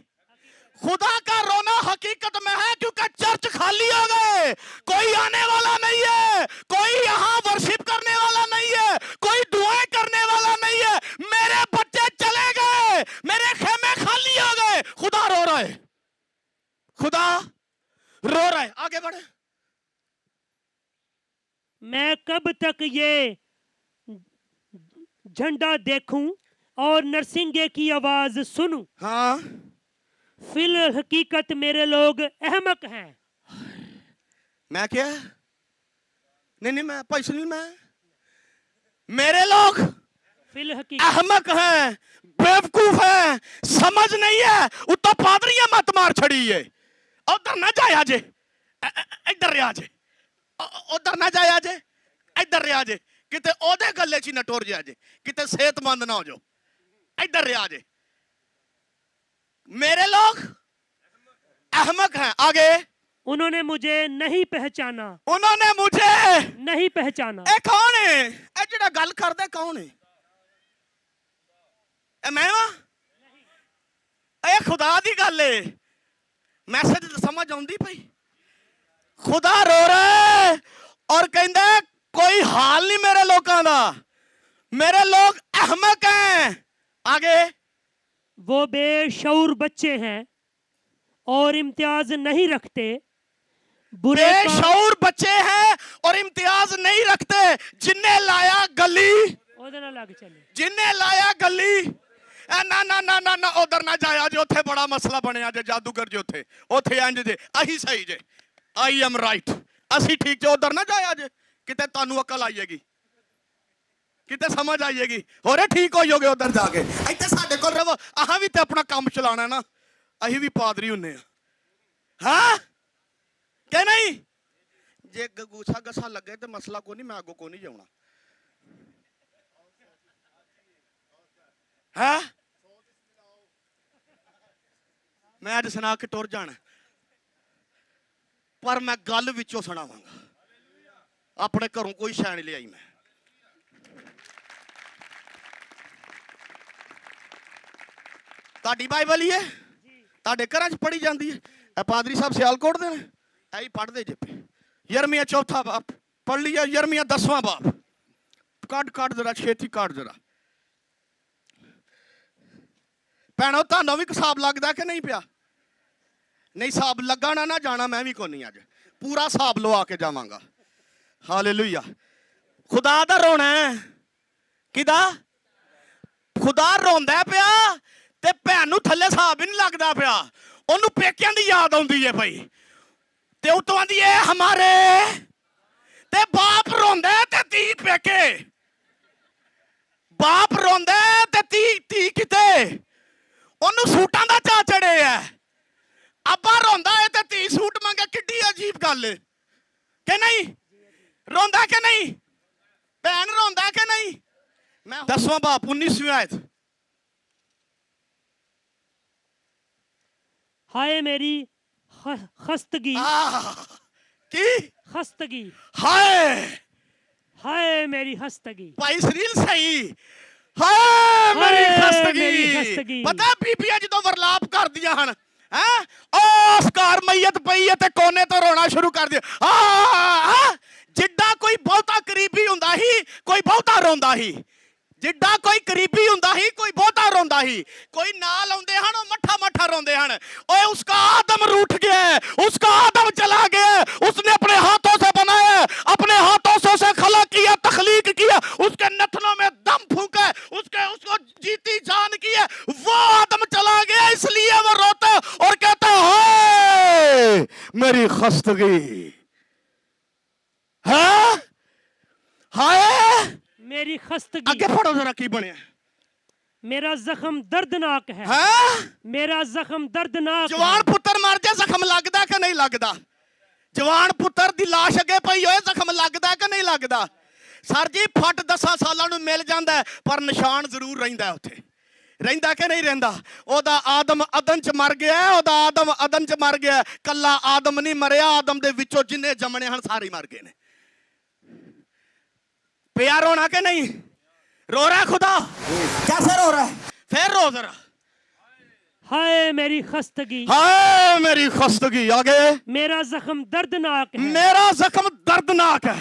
खुदा का रोना हकीकत में है, क्योंकि चर्च खाली हो गए, कोई आने वाला नहीं है, कोई यहाँ वर्शिप करने वाला नहीं है, कोई दुआएं करने वाला नहीं है। मेरे बच्चे चले गए, मेरे खेमे खाली हो गए। खुदा रो रहा है, खुदा रो रहा है। आगे बढ़े। मैं कब तक ये झंडा देखूं और नरसिंगे की आवाज सुनूं? हाँ, फिल हकीकत मेरे लोग अहमक हैं। मैं क्या? नहीं, मैं पैसे नहीं, मैं मेरे लोग फिल हकीकत अहमक हैं, बेवकूफ हैं, समझ नहीं है। उत्तो पादरियां मत मार छड़ी है। उधर ना जाया जे, इधर रहा जे, उधर ना जाया जे, इधर रहा जे, किते ओदे गले च न टुर जा जे, किते सेहतमंद ना हो जाओ। इधर रहा जे। मेरे लोग अहमक हैं। आगे उन्होंने मुझे नहीं पहचाना, उन्होंने मुझे नहीं पहचाना। ए कौन है? ए जेड़ा गल करदे कौन है? ए मैं वा? ए खुदा दी गल है, मैसेज समझ आउंदी पई। खुदा रो रहा है और कहंदा कोई हाल नहीं मेरे लोकां दा, मेरे लोग अहमक हैं। आगे वो बेशऊर बच्चे हैं और इम्तियाज नहीं रखते, बुरे काम बेशऊर बच्चे हैं और इम्तियाज नहीं रखते। जिन्ने लाया गली, ओदे नाल लग चले। जिन्ने लाया गली, ए ना ना ना ना ना, उधर ना जाया जे, उथे बड़ा मसला बनया जे, जादूगर जे उथे उथे इंज जे, अही सही जे, आई एम राइट, असी ठीक जे, उधर ना जाया जे, किते तानू अकल आईएगी, किते समझ आईएगी, होरे ठीक होइयोगे उधर जाके। इत्थे साडे कोल रहो, अहां भी ते अपना काम चलाना ना, अही भी पादरी हुन्ने हां के नहीं? जे गूसा गसा लगे तो मसला को नहीं, मैं आगो को नहीं जाऊना है। मैं अज सुना के टुर जाना, पर मैं गल विचों सुनावांगा। अपने घरों कोई शै नहीं लियाई मैं। ताड़ी बाइबल ही है, ताड़े घर च पढ़ी जाती है। पादरी साहब सियालकोट दे ने, ऐ पढ़ते जे पे। यरमिया 4 बाप पढ़ लिया, यरमिया 10वां बाप। कट जरा छेती कट जरा। भैनों तुहानू भी हिसाब लगता कि नहीं पिया? नहीं हिसाब लगा ना जाना मैं भी को नहीं, अज पूरा हिसाब लवा के जावांगा। हालेलुया। खुदा दा रोना है, किदा? खुदा रोंदा पिया ते भैन नूं थल्ले हिसाब ही नहीं लगदा पिया, ओनू पेकियां दी याद आउंदी है भाई, ते उतों आंदी है हमारे, ते बाप रोंदा ते धी पेके, बाप रोंदा ते धी किते। ਉਹਨੂੰ ਸੂਟਾਂ ਦਾ ਚਾਅ ਚੜੇ ਆ। ਅੱਬਾ ਰੋਂਦਾ ਹੈ ਤੇ ਧੀ ਸੂਟ ਮੰਗੇ, ਕਿੱਡੀ ਅਜੀਬ ਗੱਲ ਹੈ ਕਿ ਨਹੀਂ? ਰੋਂਦਾ ਕਿ ਨਹੀਂ? ਭੈਣ ਰੋਂਦਾ ਕਿ ਨਹੀਂ? मैं 10वां बाप 19वीं आयत। हाय मेरी खस्तगी, की खस्तगी, हाय हाय मेरी खस्तगी। भाई सरील सही, हाय मेरी मेरी खस्तगी। पता बीबियां जो वरलाप कर दिया हन हैं, उस घर मैयत पई है ते कोने तो रोना शुरू कर दिया। जिड्डा कोई बहुता करीबी हुंदा ही कोई बहुता रोंदा ही, जिड्डा कोई करीबी हुंदा ही कोई बहुता रोंदा ही, कोई नाल आउंदे हन मठा मठा रोंदे हन। ओए उसका आदम रूठ गया है, उसका आदम चला गया है, उसने अपने हाथों से बनाया, अपने हाथों से उसे खला किया, तखलीक किया, उसके नथनों में दम फूंका, उसको जीती जान की है, वो आदम चला गया, इसलिए वो रोता और कहता हाय मेरी खस्तगी है, हाय मेरी खस्तगी। आगे पढ़ो जरा की बने। मेरा जख्म दर्दनाक है, मेरा जख्म दर्दनाक। जवान पुत्र मर जाए जख्म लगदा कि नहीं लगदा? जवान पुत्र दी लाश अगे पई होए जख्म लगदा कि नहीं लगदा? सर जी फट 10 सालां नूं मिल जांदा है पर निशान जरूर रहिंदा उत्थे, रहिंदा कि नहीं रहिंदा? ओदा आदम अदन च मर गया, ओदा आदम अदन च मर गया, कल्ला आदम नहीं मरिया, आदम दे विचों जिन्ने जमने हन सारे मर गए ने। प्यार रोना के नहीं? रो रहा है खुदा? कैसे रो रहा है? फिर रो जरा। हाय मेरी खस्तगी, हाय मेरी खस्तगी। आगे मेरा जख्म दर्दनाक है, मेरा जख्म दर्दनाक है।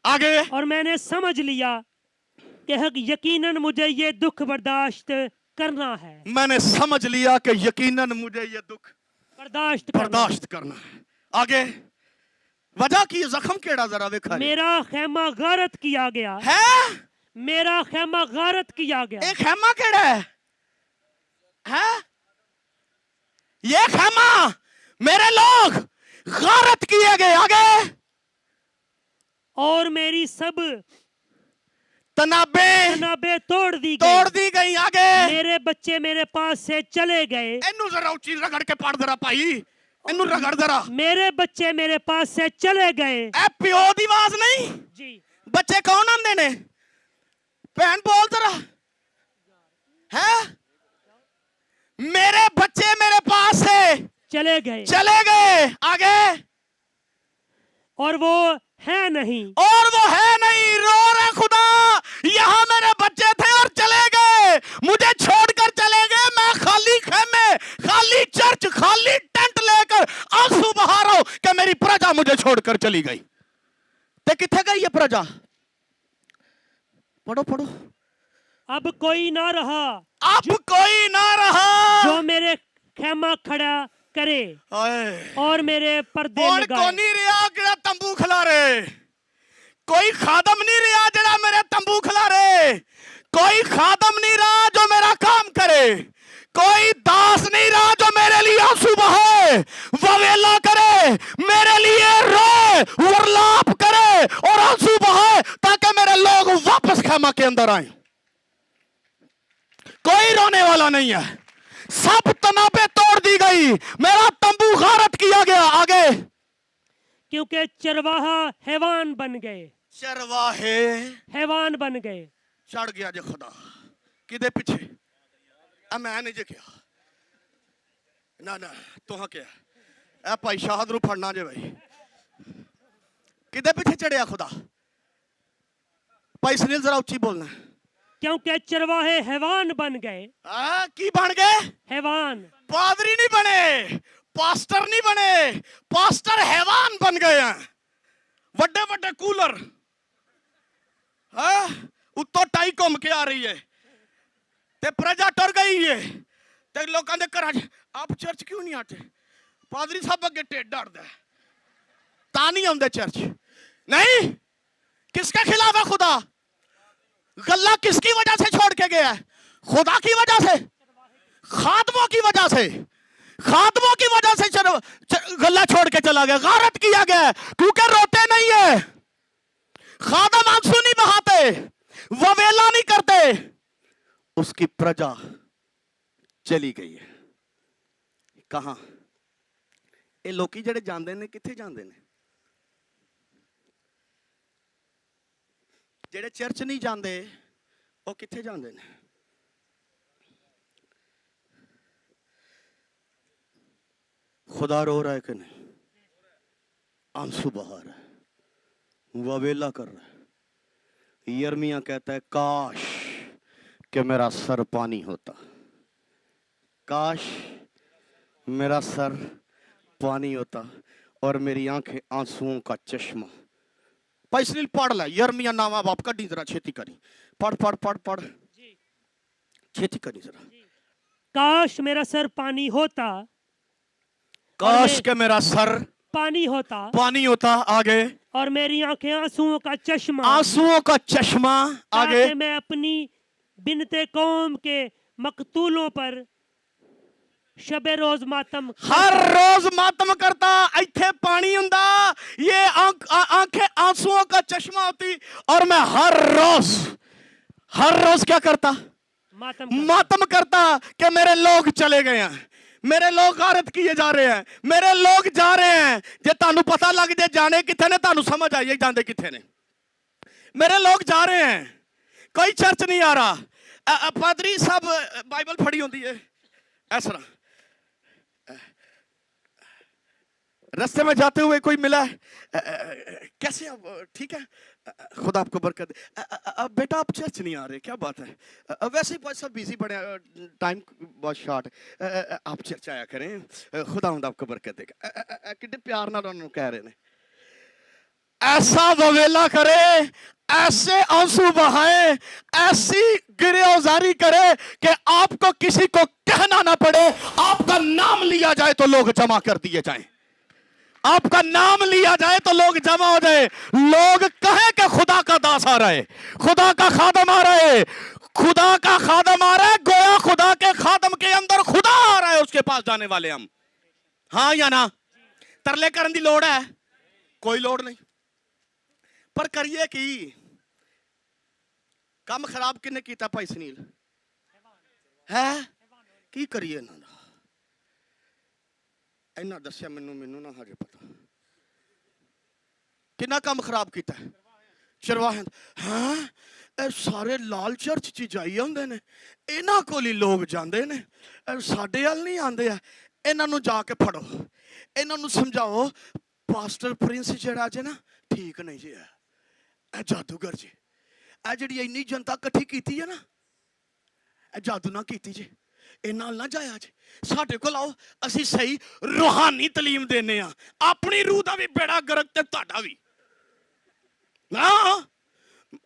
आगे और मैंने समझ लिया कि यकीनन मुझे ये दुख बर्दाश्त करना है, मैंने समझ लिया कि यकीनन मुझे ये दुख बर्दाश्त करना है। आगे वजह की जख्म केड़ा जरा देखा। मेरा खैमा गारत किया गया है, मेरा खैमा गारत किया गया। एक खैमा केड़ा है? ये खैमा मेरे लोग गारत किए गए। आगे और मेरी सब तनाबे तोड़ दी गई। आगे मेरे बच्चे मेरे पास से चले गए। इन्नू जरा उच्ची रगड़ के पढ़ जरा भाई, इन्नू रगड़ जरा। मेरे बच्चे मेरे पास से चले गए। ए प्यो दी आवाज नहीं जी। बच्चे कौन आंदे ने? भैन बोल जरा। है मेरे बच्चे मेरे पास से चले गए। आगे और वो है नहीं, रो रहे खुदा, यहाँ मेरे बच्चे थे और चले गए, मुझे छोड़कर चले गए। मैं खाली खेमे, खाली चर्च, खाली टेंट लेकर आंसू बहा रहा हूं कि मेरी प्रजा मुझे छोड़कर चली गई। ते किथे गई ये प्रजा? पढ़ो पढ़ो। अब कोई ना रहा जो मेरे खेमा खड़ा करे और मेरे पर्दे लगाए। कोई नहीं रहा जेड़ा तंबू खिलारे, कोई खादम नहीं रहा जेड़ा मेरे तंबू खिलारे, कोई खादम नहीं रहा जो मेरा काम करे, कोई दास नहीं रहा जो मेरे लिए आंसू बहाए, ववेला करे, मेरे लिए रोए, वरलाप करे और आंसू बहाए ताकि मेरे लोग वापस खेमा के अंदर आए। कोई रोने वाला नहीं है, सब तनाबे तोड़ दी गई, मेरा तंबू गारत किया गया। आगे क्योंकि चरवाहा हैवान बन गए, चरवाहे हैवान बन गए। चढ़ गया जे खुदा किदे पीछे? मैं नहीं जे क्या ना तुहा क्या ए भाई शाहद नू फड़ना जे भाई, किदे पीछे चढ़िया खुदा? भाई सुनील जरा उच्ची बोलना। क्योंकि चरवाहे हैवान बन गए। की बन गए? हैवान। पादरी नहीं बने, पास्टर नहीं बने, पास्टर हैवान बन गए हैं। वड्डे वड्डे कूलर, उत्तों टाई घूम के आ रही है ते प्रजा टुर गई है ते लोगों के घर आप चर्च क्यों नहीं आते? पादरी साहब अगे ढिड अड़दा है ता नहीं आते चर्च। नहीं, किसके खिलाफ है खुदा? गल्ला किसकी वजह से छोड़ के गया है? खुदा की वजह से, खादमों की वजह से, खादमों की वजह से गल्ला छोड़ के चला गया, गारत किया गया क्योंकि रोते नहीं है, खादम आंसू नहीं बहाते, ववेला नहीं करते, उसकी प्रजा चली गई है। कहाँ? ये लोकी जेड़े जांदे ने कित्थे जांदे ने? जेड़े चर्च नहीं जांदे वो कित्थे जांदे ने? खुदा रो रहा है कि नहीं? आंसू बहा रहा है, ववेला कर रहा है। यर्मिया कहता है काश कि मेरा सर पानी होता, काश मेरा सर पानी होता और मेरी आंखें आंसुओं का चश्मा। भाई सुनील पढ़ ला यर्मिया नामा बाप का डी जरा छेती करी, पढ़ पढ़ पढ़ पढ़ छेती करी जरा। काश मेरा सर पानी होता, काश के मेरा सर पानी होता, पानी होता, आगे, और मेरी आंखें आंसुओं का चश्मा, आंसुओं का चश्मा, आगे, ताकि मैं अपनी बिनते कौम के मकतूलों पर शबे रोज मातम, हर रोज मातम करता। इत्थे पानी हुंदा, ये आंखें आंसुओं का चश्मा होती, और मैं हर रोज क्या करता? मातम करता कि मेरे लोग चले गए हैं, मेरे लोग गारत किए जा रहे हैं, मेरे लोग जा रहे हैं। जे तानू पता लग जाए जाने किथे ने, तानू समझ आई जाते किथे ने। मेरे लोग जा रहे हैं, कोई चर्च नहीं आ रहा। पादरी साहब बाइबल पढ़ी होती है ऐसा, रास्ते में जाते हुए कोई मिला है, कैसे आप ठीक है, खुदा आपको बरकत दे। बेटा आप चर्च नहीं आ रहे, क्या बात है? वैसे ही सब बिजी पड़े, टाइम बहुत शॉर्ट है, आप चर्च आया करें, खुदा आपको बरकत देगा। कितने प्यार नाल उन्होंने कह रहे हैं। ऐसा ववेला करे, ऐसे आंसू बहाए, ऐसी गिरफ्तारी करे कि आपको किसी को कहना ना पड़े, आपका नाम लिया जाए तो लोग जमा कर दिए जाएं, आपका नाम लिया जाए तो लोग जमा हो जाए, लोग कहे कि खुदा का दास आ रहा है, खुदा का खादम आ रहा है, खुदा का खादम आ रहा है, गोया खुदा के खादम के अंदर खुदा आ रहा है, उसके पास जाने वाले हम। हाँ या ना? तरले करने की लोड़ है? कोई लोड़ नहीं, पर करिए की काम खराब किने कीता? भाई सुनील है की करिए ना, इन्ना दसिया मैनू ना हजे पता किन्ना काम खराब किया है। चरवाहे हाँ सारे लाल चर्च च जाई आंदे ने, इन्हां कोल ही लोग जांदे ने, साडे अल नहीं आंदे आ। इन्हां नूं जाके फड़ो, इन्हां नूं समझाओ पास्टर प्रिंस जेड़ा जे ना ठीक नहीं जी है, ए जादूगर जी, ए जिहड़ी इन्नी जनता इकट्ठी कीती है ना, ए जादू ना कीती जी, इन्ना ना जाया जी, साडे कोल आओ, असीं सही रूहानी तलीम देने आ, अपनी रूह दा भी बेड़ा गर्क ते तुहाडा भी। हाँ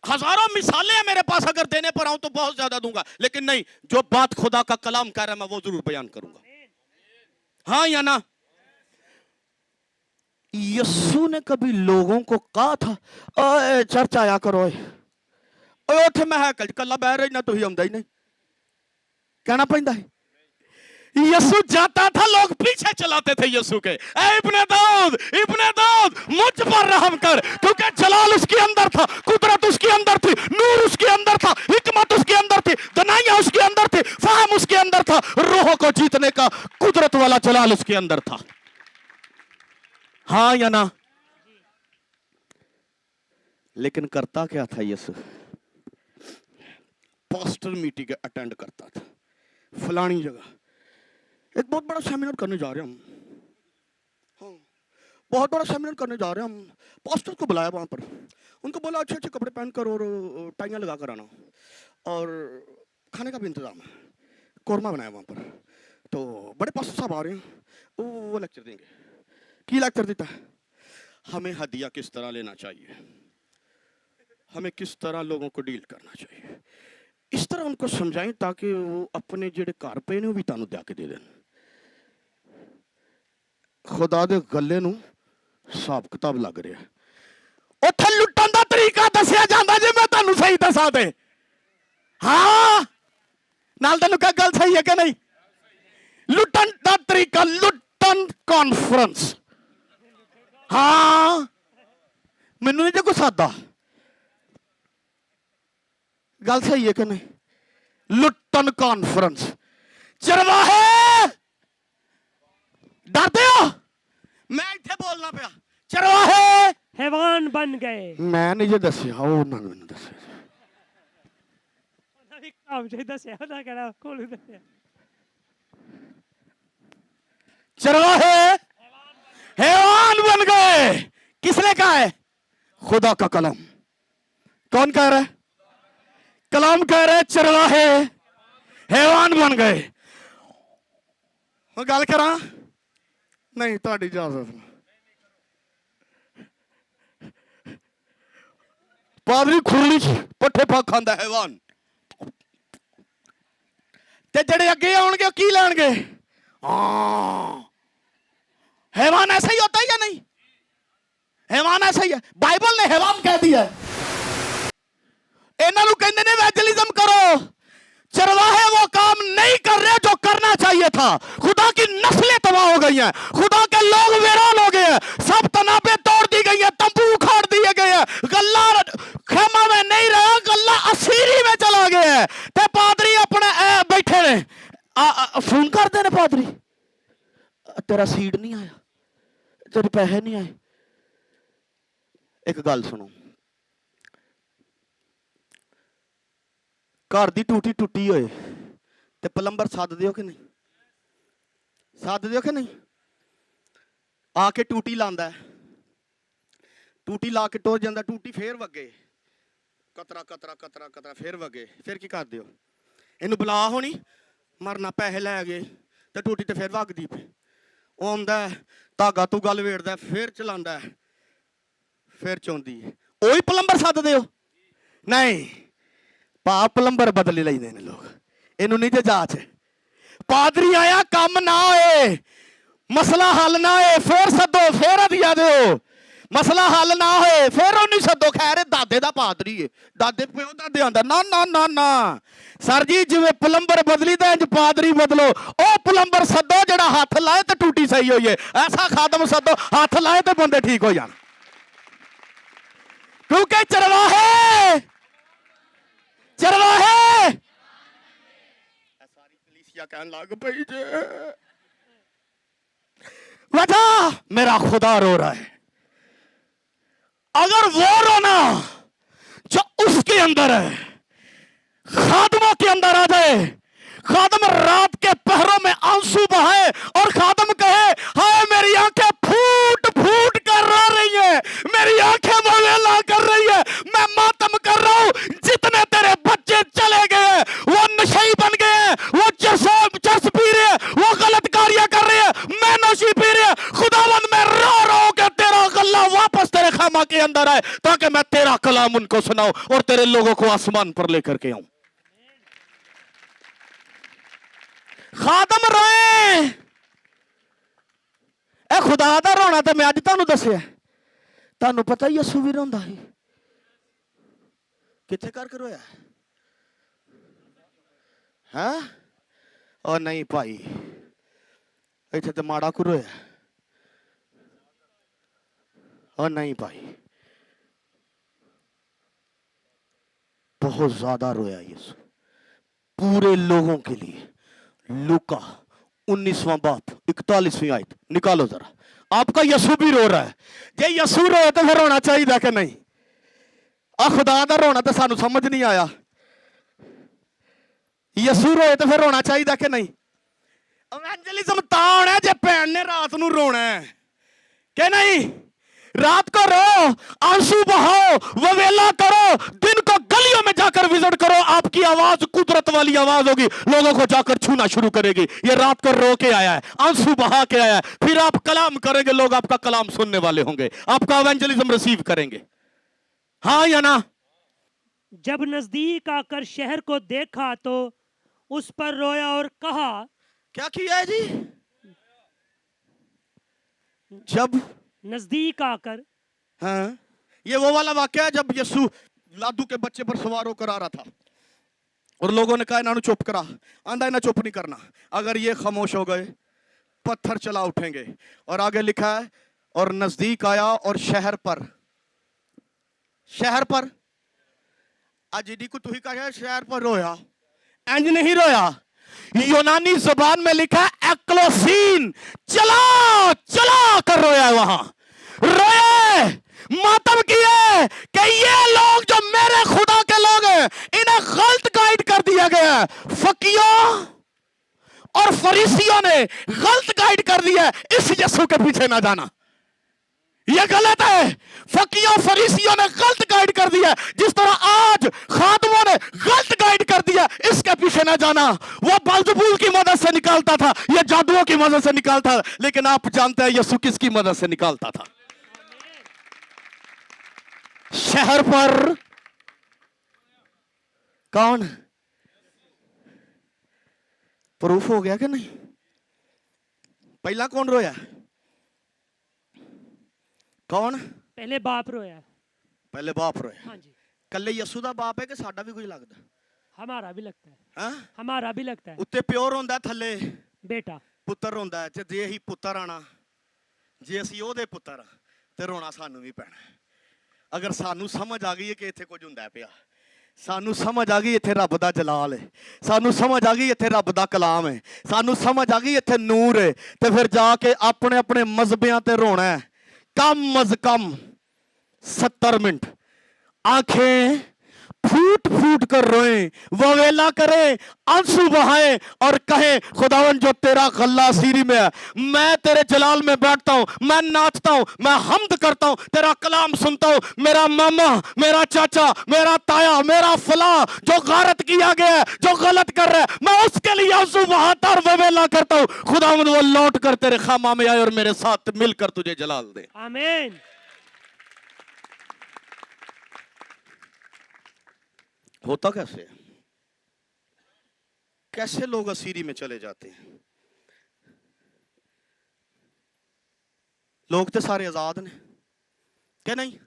हजारों मिसालें हैं मेरे पास, अगर देने पर आऊं तो बहुत ज्यादा दूंगा, लेकिन नहीं, जो बात खुदा का कलाम कह रहा है मैं वो जरूर बयान करूंगा। हाँ या ना? यीशु ने कभी लोगों को कहा था ओए चर्च आया करो, ओए उठ मैं है कल्ला बह रही ना, तुम आंदा ही नहीं, कहना पैंदा है। यीशु जाता था, लोग पीछे चलाते थे यीशु के, इब्ने दाऊद मुझ पर रहम कर, क्योंकि जलाल उसके अंदर था, कुदरत उसके अंदर थी, नूर उसके अंदर था, हिकमत उसके अंदर थी, दनाइयां उसके अंदर थी, फहम उसके अंदर था, रूह को जीतने का कुदरत वाला जलाल उसके अंदर था। हाँ या ना? लेकिन करता क्या था यीशु? पास्टर मीटिंग अटेंड करता था, फलानी जगह एक बहुत बड़ा सेमिनार करने जा रहे हैं हम, हाँ बहुत बड़ा सेमिनार करने जा रहे हैं हम, पास्टर को बुलाया वहां पर, उनको बोला अच्छे अच्छे कपड़े पहन कर और टाइयां लगा कर आना, और खाने का भी इंतजाम है, कोरमा बनाया वहां पर, तो बड़े पास्टर साहब आ रहे हैं, वो लेक्चर देंगे। की लेक्चर देता है? हमें हदिया किस तरह लेना चाहिए, हमें किस तरह लोगों को डील करना चाहिए, इस तरह उनको समझाएं ताकि वो अपने जेड़े घर पे ने भी तानू दे के दे देन। खुदा दे गले नू हिसाब किताब लग रहा है, उत्थे लुटन दा तरीका दसिया जांदा जे मैं तानू सही दसा दे। हाँ नाल तेनू क्या गल सही है कि नहीं? लुटन दा तरीका, लुटन कॉन्फ्रेंस, हाँ मैनू नहीं जो कुछ आता, गल सही है कि नहीं? लुटन कॉन्फ्रेंस, चरवाहे डरते हो? मैं इत्थे बोलना पिया। चरवाहे हैवान बन गए। मैं नहीं जे दसिया, वो ना मैंने दसिया। चरवाहे हैवान बन गए। किसने कहा है? खुदा का कलम। कौन कह रहा है? कलाम कह रहे चरवाहे हैवान बन गए। गल करा नहीं ਤੁਹਾਡੀ इजाजत। पादरी खुरली पट्ठे पा खांदा हैवान ते जेड़े अगे आउणगे की लैणगे? हैवान ऐसा ही होता है या नहीं? हैवान ऐसा ही है। बाइबल ने हैवान कह दिया है। इन्हां नूं कहंदे ने इवेंजलिज्म करो। चरवाहे वो काम नहीं कर रहे जो करना चाहिए था। खुदा की नस्लें तबाह हो गई हैं, खुदा के लोग वीरान हो गए हैं, सब तनाबे तोड़ दी गई है, तंबू उखाड़ दिए गए हैं, गल्ला खेमा में नहीं रहा, गल्ला असीरी में चला गया है। ते पादरी अपने बैठे ने फोन करते ने पादरी, तेरा सीड नहीं आया, तेरे पैसे नहीं आए। एक गल सुनो, घर की टूटी टुटी होए ते प्लंबर सद दियो कि नहीं? सद दियो कि नहीं? आके टूटी लांदा है, टूटी ला के टुर जांदा, टूटी फिर वगे, कतरा कतरा कतरा कतरा फिर वगे, फिर की कर दियो? इनू बुला होनी, मरना, पैसे लै गए ते टूटी ते फिर वगदी पे। वो आंदा धागा धुगा लवेड़दा, फिर चलांदा, फिर चौंदी। ओही प्लंबर सद दियो? नहीं, पाप प्लंबर बदली लेंदे ने लोग। इनू नहीं ते जांच। पादरी आया काम ना होए, मसला हल ना होए, फिर सदो, फिर हदिया दो। मसला हल ना होए फिर उन्हें सदो। खैर दादे दा पादरी है, दादे प्यो दादे आंदा ना ना ना ना सर जी, जिवें प्लंबर बदली दा इंज पादरी बदलो। ओ प्लंबर सदो जेड़ा हाथ लाए तो टूटी सही होई है, ऐसा खादम सदो हाथ लाए तो बंदे ठीक हो जान। क्योंकि चरवाहे चरवाहे सारी कलीसिया कहन लग पई जे वजह मेरा खुदा रो रहा है। अगर वो रोना जो उसके अंदर है खादमों के अंदर आ जाए, खादम रात के पहरों में आंसू बहाए और खादम कहे हाय मेरी आंखें फूट फूट कर रो रही है, मेरी आंखें मवेला कर रही है, मैं मातम कर रहा हूं। जितने तेरे बच्चे चले गए हैं वो नशेई बन गए हैं, वो चरस पी रहे हैं, वो गलत कार्य कर रहे हैं, मैं नशे पी रहे हैं। खुदावंद मैं रो रो के तेरा गल्ला वापस तेरे खामा के अंदर आए ताकि मैं तेरा कलाम उनको सुनाऊं और तेरे लोगों को आसमान पर लेकर के आऊं। खादम रोए। ए खुदा दा रोना तो मैं अज तुहानू दसिया, तुहानू पता ही यसू भी रोंदा है। किथे करके रोया है? और नहीं भाई, इथे तो माड़ा को रोया। और नहीं भाई, बहुत ज्यादा रोया यीशु पूरे लोगों के लिए। लूका 19वां बाप 41वीं आयत निकालो जरा। आपका यसू भी रो रहा है। जे यसू रोए तो फिर रोना चाहिए कि नहीं? खुदा दा रोना तो सानू समझ नहीं आया। यसू रोए तो फिर रोना चाहिए कि नहीं? इवेंजलिज्म ता होना जे भैन ने रात नू रोना है कि नहीं? रात को रो, आंसू बहाओ, ववेला करो, दिन को गलियों में जाकर विजिट करो। आपकी आवाज कुदरत वाली आवाज होगी, लोगों को जाकर छूना शुरू करेगी। ये रात को रो के आया है, आंसू बहा के आया है, फिर आप कलाम करेंगे, लोग आपका कलाम सुनने वाले होंगे, आपका इवेंजलिज्म रिसीव करेंगे। हाँ या ना? जब नजदीक आकर शहर को देखा तो उस पर रोया और कहा। क्या किया है जी? जब नजदीक आकर, हाँ, ये वो वाला वाक्य है जब यीशु लादू के बच्चे पर सवार होकर आ रहा था और लोगों ने कहा इन्होंने चुप करा। आंदा इन्हें चुप नहीं करना, अगर ये खामोश हो गए पत्थर चला उठेंगे। और आगे लिखा है और नजदीक आया और शहर पर आज को तू ही कहा शहर पर रोया, इंज नहीं रोया। यूनानी जुबान में लिखा है एक्लोसीन, चला चला कर रोया है वहां, रोए, मातम किए कि ये लोग जो मेरे खुदा के लोग हैं इन्हें गलत गाइड कर दिया गया है। फकीयों और फरीसियों ने गलत गाइड कर दिया है, इस यीशु के पीछे ना जाना, यह गलत है। फकीयों फरीसियों ने गलत गाइड कर दिया, जिस तरह आज खादमों ने गलत गाइड कर दिया, इसके पीछे ना जाना। वो बल्जबूल की मदद से निकालता था, यह जादुओं की मदद से निकालता था, लेकिन आप जानते हैं यीशु किसकी मदद से निकालता था? शहर पर कौन? प्रूफ हो गया कि नहीं? पहला कौन रोया? कौन? पहले बाप रोया। पहले बाप रोया। हाँ जी। कल्ले यीशु दा बाप है कि साडा भी कोई लगदा? हमारा भी लगता है। हाँ? हमारा भी लगता है। उत्ते प्योर होंदा, थल्ले बेटा पुत्तर होंदा है। जे ही पुत्तर आना, जे असी ओदे पुत्तर ते रोना सानू भी पैना। अगर सानू समझ आ गई है कि इत्थे कुछ हुंदा पिया, सानू समझ आ गई इत्थे रब दा जलाल है, सानू समझ आ गई इत्थे रब दा कलाम है, सानू समझ आ गई इत्थे नूर है, ते फिर जाके अपने अपने मजहबियां ते रोना है। कम अज कम 70 मिनट आंखें फूट फूट कर रोए, ववेला करे, आंसू बहाए और कहे खुदावन जो तेरा गल्ला सीरी में है, मैं तेरे जलाल में बैठता हूं, मैं नाचता हूं, मैं हम्द करता हूं, तेरा कलाम सुनता हूं। मेरा मामा, मेरा चाचा, मेरा ताया, मेरा फला जो गारत किया गया है, जो गलत कर रहा है, मैं उसके लिए आंसू बहाता और ववेला करता हूं। खुदावन वो लौट कर तेरे खामा में आए और मेरे साथ मिलकर तुझे जलाल दे। आमीन। होता कैसे? कैसे लोग असीरी में चले जाते हैं? लोग तो सारे आजाद ने, क्या नहीं?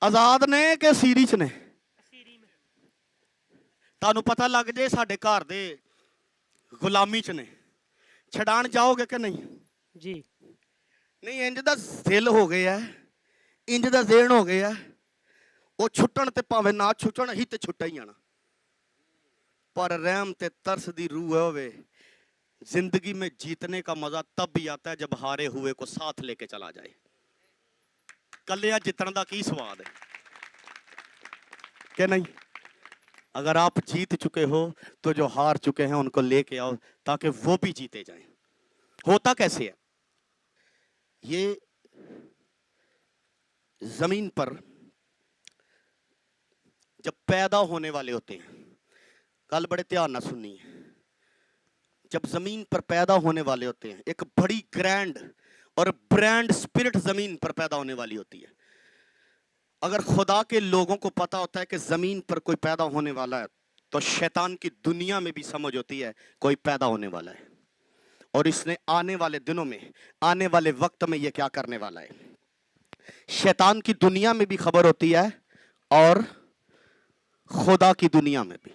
आजाद ने कि असीरी च ने? तानू पता लग जाए साडे घर दे गुलामी च ने, छड़ान जाओगे कि नहीं? जी नहीं, इंज दा दिल हो गया, इंज दा ज़हन हो गया, वो छुट्टन ते भावे ना छुट्टन, ही ते छुट्टा ही आना। पर रहम ते तरस दी रूह होवे, जिंदगी में जीतने का मजा तब भी आता है जब हारे हुए को साथ लेके चला जाए। कलिया जितने का की स्वाद है क्या नहीं? अगर आप जीत चुके हो तो जो हार चुके हैं उनको लेके आओ ताकि वो भी जीते जाएं। होता कैसे है? ये जमीन पर जब पैदा होने वाले होते हैं, कल बड़े ध्यान ना सुनिए, जब जमीन पर पैदा होने वाले होते हैं, एक बड़ी ग्रैंड और ब्रांड स्पिरिट जमीन पर पैदा होने वाली होती है। अगर खुदा के लोगों को पता होता है कि जमीन पर कोई पैदा होने वाला है, तो शैतान की दुनिया में भी समझ होती है कोई पैदा होने वाला है और इसने आने वाले दिनों में, आने वाले वक्त में ये क्या करने वाला है। शैतान की दुनिया में भी खबर होती है और खुदा की दुनिया में भी।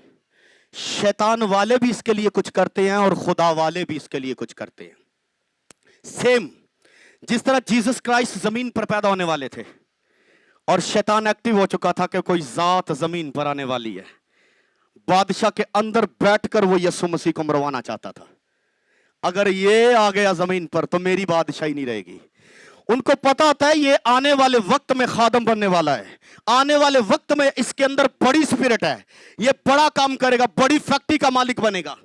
शैतान वाले भी इसके लिए कुछ करते हैं और खुदा वाले भी इसके लिए कुछ करते हैं। सेम जिस तरह जीसस क्राइस्ट जमीन पर पैदा होने वाले थे और शैतान एक्टिव हो चुका था कि कोई जात जमीन पर आने वाली है, बादशाह के अंदर बैठकर वो यीशु मसीह को मरवाना चाहता था। अगर ये आ गया जमीन पर तो मेरी बादशाही नहीं रहेगी। उनको पता होता है ये आने वाले वक्त में खादम बनने वाला है, आने वाले वक्त में इसके अंदर बड़ी स्पिरिट है, ये बड़ा काम करेगा, बड़ी फैक्ट्री का मालिक बनेगा,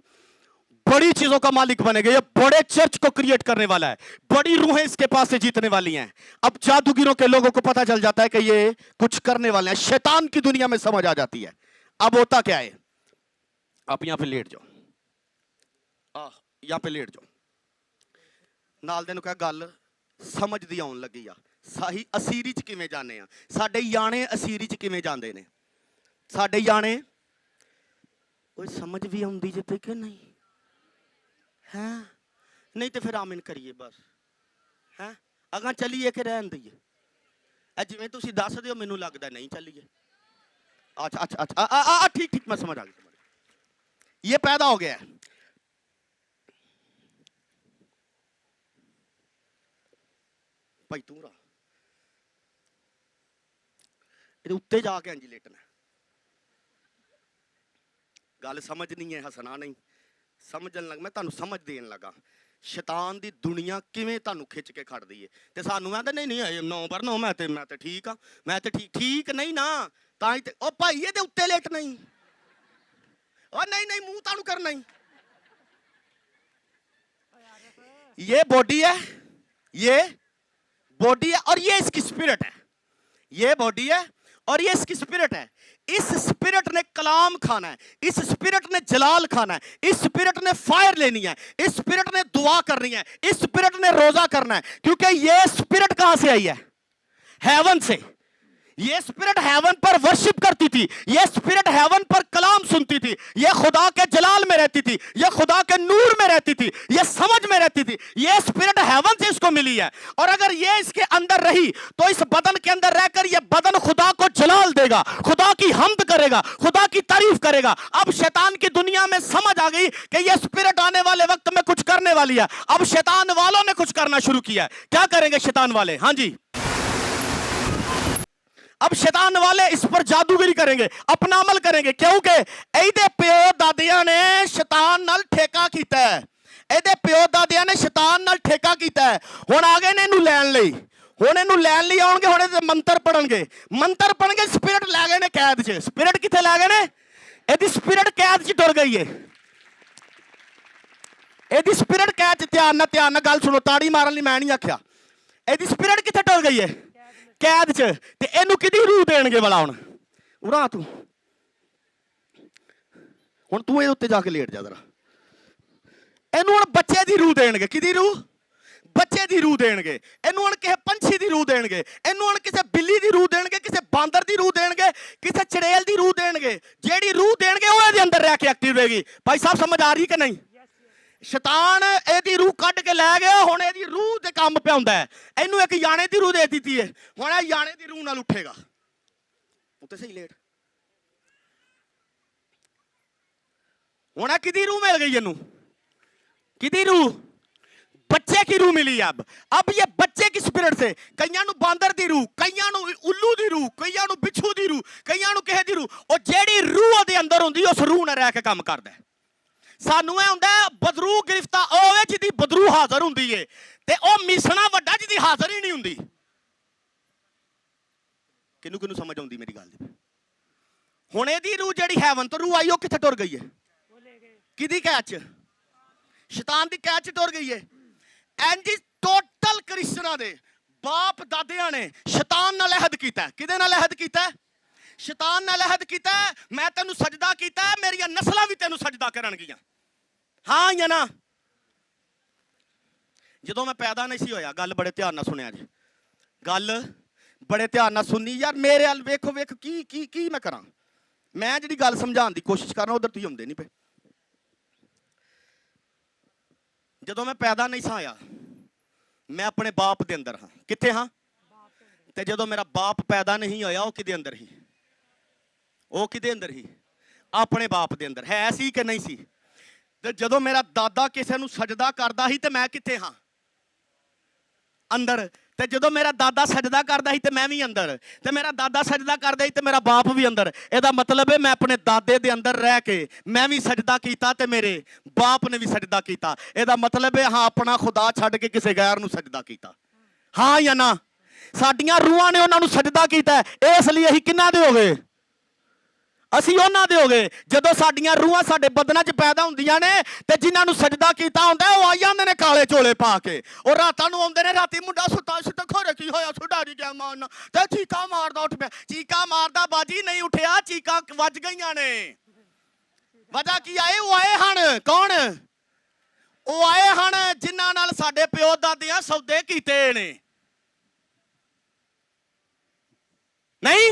बड़ी चीजों का मालिक बनेगा, ये बड़े चर्च को क्रिएट करने वाला है, बड़ी रूहें इसके पास से जीतने वाली हैं। अब जादूगिरों के लोगों को पता चल जाता है कि ये कुछ करने वाले हैं, शैतान की दुनिया में समझ आ जाती है। अब होता क्या है, आप यहां पे लेट जाओ, यहां पे लेट जाओ, नाल दे नूं कह गल समझ दी आउण लगी आ। साही असीरी च किवें जाने आ, साडे याने असीरी च किवें जांदे ने, साडे याने कोई समझ भी आउंदी जे ते कि नहीं है? नहीं तो फिर आमिन करिए बस है, अगा चलिए कि रहन दईए? जिवें तुसीं दस दिओ मैनूं लगदा नहीं चलिए। अच्छा अच्छा अच्छा ठीक ठीक मैं समझ आ गई। ये पैदा हो गया है, भाई तू रहा उत्ते जाके इंज लेटना, गल समझनी है, हसना नहीं, समझन लग, मैं तुहानू समझ देन लगा। शैतान दी दुनिया किवें तुहानू खिच के खड़दी है ते सानू मैं नहीं नहीं 9 पर 9 मैं ते ठीक हाँ, मैं ते ठीक नहीं ना, तां ही ते ओ भाई ये दे उत्ते लेट नहीं, ओ नहीं नहीं मुंह तुहानू करना ही। ये बॉडी है, ये बॉडी है और ये इसकी स्पिरिट है, ये बॉडी है और ये इसकी स्पिरिट है। इस स्पिरिट ने कलाम खाना है, इस स्पिरिट ने जलाल खाना है, इस स्पिरिट ने फायर लेनी है, इस स्पिरिट ने दुआ करनी है, इस स्पिरिट ने रोजा करना है, क्योंकि ये स्पिरिट कहां से आई है? हेवन से। ये स्पिरिट हेवन पर वर्शिप करती थी, ये स्पिरिट हेवन पर कलाम सुनती थी, ये खुदा के जलाल में रहती थी, ये खुदा के नूर में रहती थी, ये समझ में रहती थी। ये स्पिरिट हेवन से इसको मिली है और अगर ये इसके अंदर रही तो इस बदन के अंदर रहकर ये बदन खुदा को जलाल देगा, खुदा की हम्द करेगा, खुदा की तारीफ करेगा। अब शैतान की दुनिया में समझ आ गई कि ये स्पिरिट आने वाले वक्त में कुछ करने वाली है। अब शैतान वालों ने कुछ करना शुरू किया है। क्या करेंगे शैतान वाले? हाँ जी, अब शैतान वाले इस पर जादूगरी करेंगे, अपना अमल करेंगे, क्योंकि ਇਹਦੇ ਪਿਓ ਦਾਦਿਆਂ ਨੇ ਸ਼ੈਤਾਨ ਨਾਲ ਠੇਕਾ ਕੀਤਾ ਹੈ, ਇਹਦੇ ਪਿਓ ਦਾਦਿਆਂ ਨੇ ਸ਼ੈਤਾਨ ਨਾਲ ਠੇਕਾ ਕੀਤਾ ਹੈ। ਹੁਣ ਆ ਗਏ ਨੇ ਇਹਨੂੰ ਲੈਣ ਲਈ, ਹੁਣ ਇਹਨੂੰ ਲੈਣ ਲਈ ਆਉਣਗੇ, ਹੁਣ ਇਹਦੇ ਮੰਤਰ ਪੜਨਗੇ, ਸਪਿਰਿਟ ਲੈ ਗਏ ਨੇ ਕੈਦ 'ਚ। ਸਪਿਰਿਟ ਕਿੱਥੇ ਲੈ ਗਏ ਨੇ? ਇਹਦੀ ਸਪਿਰਿਟ ਕੈਦ 'ਚ ਟੁਰ ਗਈ ਏ, ਇਹਦੀ ਸਪਿਰਿਟ ਕੈਦ 'ਚ। ਧਿਆਨ ਨਾਲ ਗੱਲ ਸੁਣੋ, ਤਾੜੀ ਮਾਰਨ ਲਈ ਮੈਂ ਨਹੀਂ ਆਖਿਆ। ਇਹਦੀ ਸਪਿਰਿਟ ਕਿੱਥੇ ਟੁਰ ਗਈ ਏ? कैद च। ते इनू किदी रूह देणगे भला? हुण उरा तू ये उत्ते जाके लेट जा जरा। इनू हुण बच्चे दी रूह देणगे। किदी रूह? बच्चे दी रूह देणगे। इनू हुण किसे पंछी दी रूह देणगे, इनू हुण किसे बिल्ली दी रूह देणगे, किसे बांदर दी रूह देणगे, किसे चड़ेल दी रूह देणगे। जेड़ी रूह देणगे ओह इहदे अंदर रह के एक्टिव रहेगी। भाई साहब समझ आ रही कि नहीं? शैतान एदी रूह कट के लै गया, हुण एदी रूह दे काम पे आउंदा है। इनू एक याने दी रूह दे दित्ती है, हुण इह याने दी रूह नाल उठेगा। उत्ते सही लेट। हुण किदी रूह मिल गई? इनू किदी रूह? बच्चे की रूह मिली। अब ये बच्चे की स्पिरिट से कईयां नू बांदर दी रूह, कईयां नू उल्लू दी रूह, कईयां नू बिच्छू दी रूह, कईयां नू किसे दी रूह। और जेड़ी रूह दे अंदर हुंदी उस रूह नाल रह के काम करदा है। सानू ऐ हुंदा बदरू गिरफ्ता होवे जिहदी बदरू हाज़र हुंदी है ते ओ मिसना वड्डा जिहदी हाज़र ही नहीं हुंदी। किनू किनू समझ आउंदी मेरी गल? हुण इहदी रूह जिहड़ी हैवन तो रूह आई ओ कित्थे टुर गई है? किहदी कैद च? शैतान दी कैद च टुर गई है। इंज टोटल क्रिश्चियनां दे बाप दादियां ने शैतान नाल अहद कीता। किहदे नाल अहद कीता? शैतान नाल अहद कीता। मैं तेनू सजदा कीता, मेरियां नस्लां भी तेनू सजदा करनगियां। हाँ या ना? जदों मैं पैदा नहीं सी होया, गल बड़े ध्यान नाल सुनिया जी, गल बड़े ध्यान नाल सुनी यार। मेरे अल वेखो वेख की मैं करा। मैं जिहड़ी गल समझाउण दी कोशिश कर रहा उधर तुसीं आउंदे नहीं पे। जदों मैं पैदा नहीं सा होया, मैं अपने बाप दे अंदर हाँ। कित्थे हाँ? ते जदों मेरा बाप पैदा नहीं होया, वो किहदे अंदर ही? वो किहदे अंदर ही? अपने बाप दे अंदर। है सी कि नहीं सी? ते जदों मेरा दादा किसे नू सजदा करदा ही ते मैं कित्थे हाँ? अंदर। ते जदों मेरा दादा सजदा करदा ही ते मैं भी अंदर, ते मेरा दादा सजदा करदा ही ते मेरा बाप भी अंदर। एदा मतलब है मैं अपने दादे दे अंदर रह के मैं भी सजदा कीता ते मेरे बाप ने भी सजदा कीता। एदा मतलब है हाँ अपना खुदा छड्ड के किसी गैर नू सजदा कीता। हाँ या ना? साडियां रूहां ने उन्हां नू सजदा कीता है, इसलिए असीं किन्हां दे हो गए? असीं उन्हां दे हो गए। जदों साडियां रूहां साडे बदनां च पैदा हुंदियां ने ते जिन्हां नू सजदा कीता हुंदा है, ओह आ जांदे ने काले चोले पा के। और रातां नू आउंदे ने, राती मुंडा सुत्ता सी ते घरे की होया सुडारी गया मारना ते चीका मारदा उठ पिया। चीका मारदा बाजी नहीं उठिया, चीका वज गईयां ने। वजह की आए? ओह आए हन। कौन? ओह आए हन जिन्हां नाल साडे प्यो दादियां सौदे कीते ने। नहीं,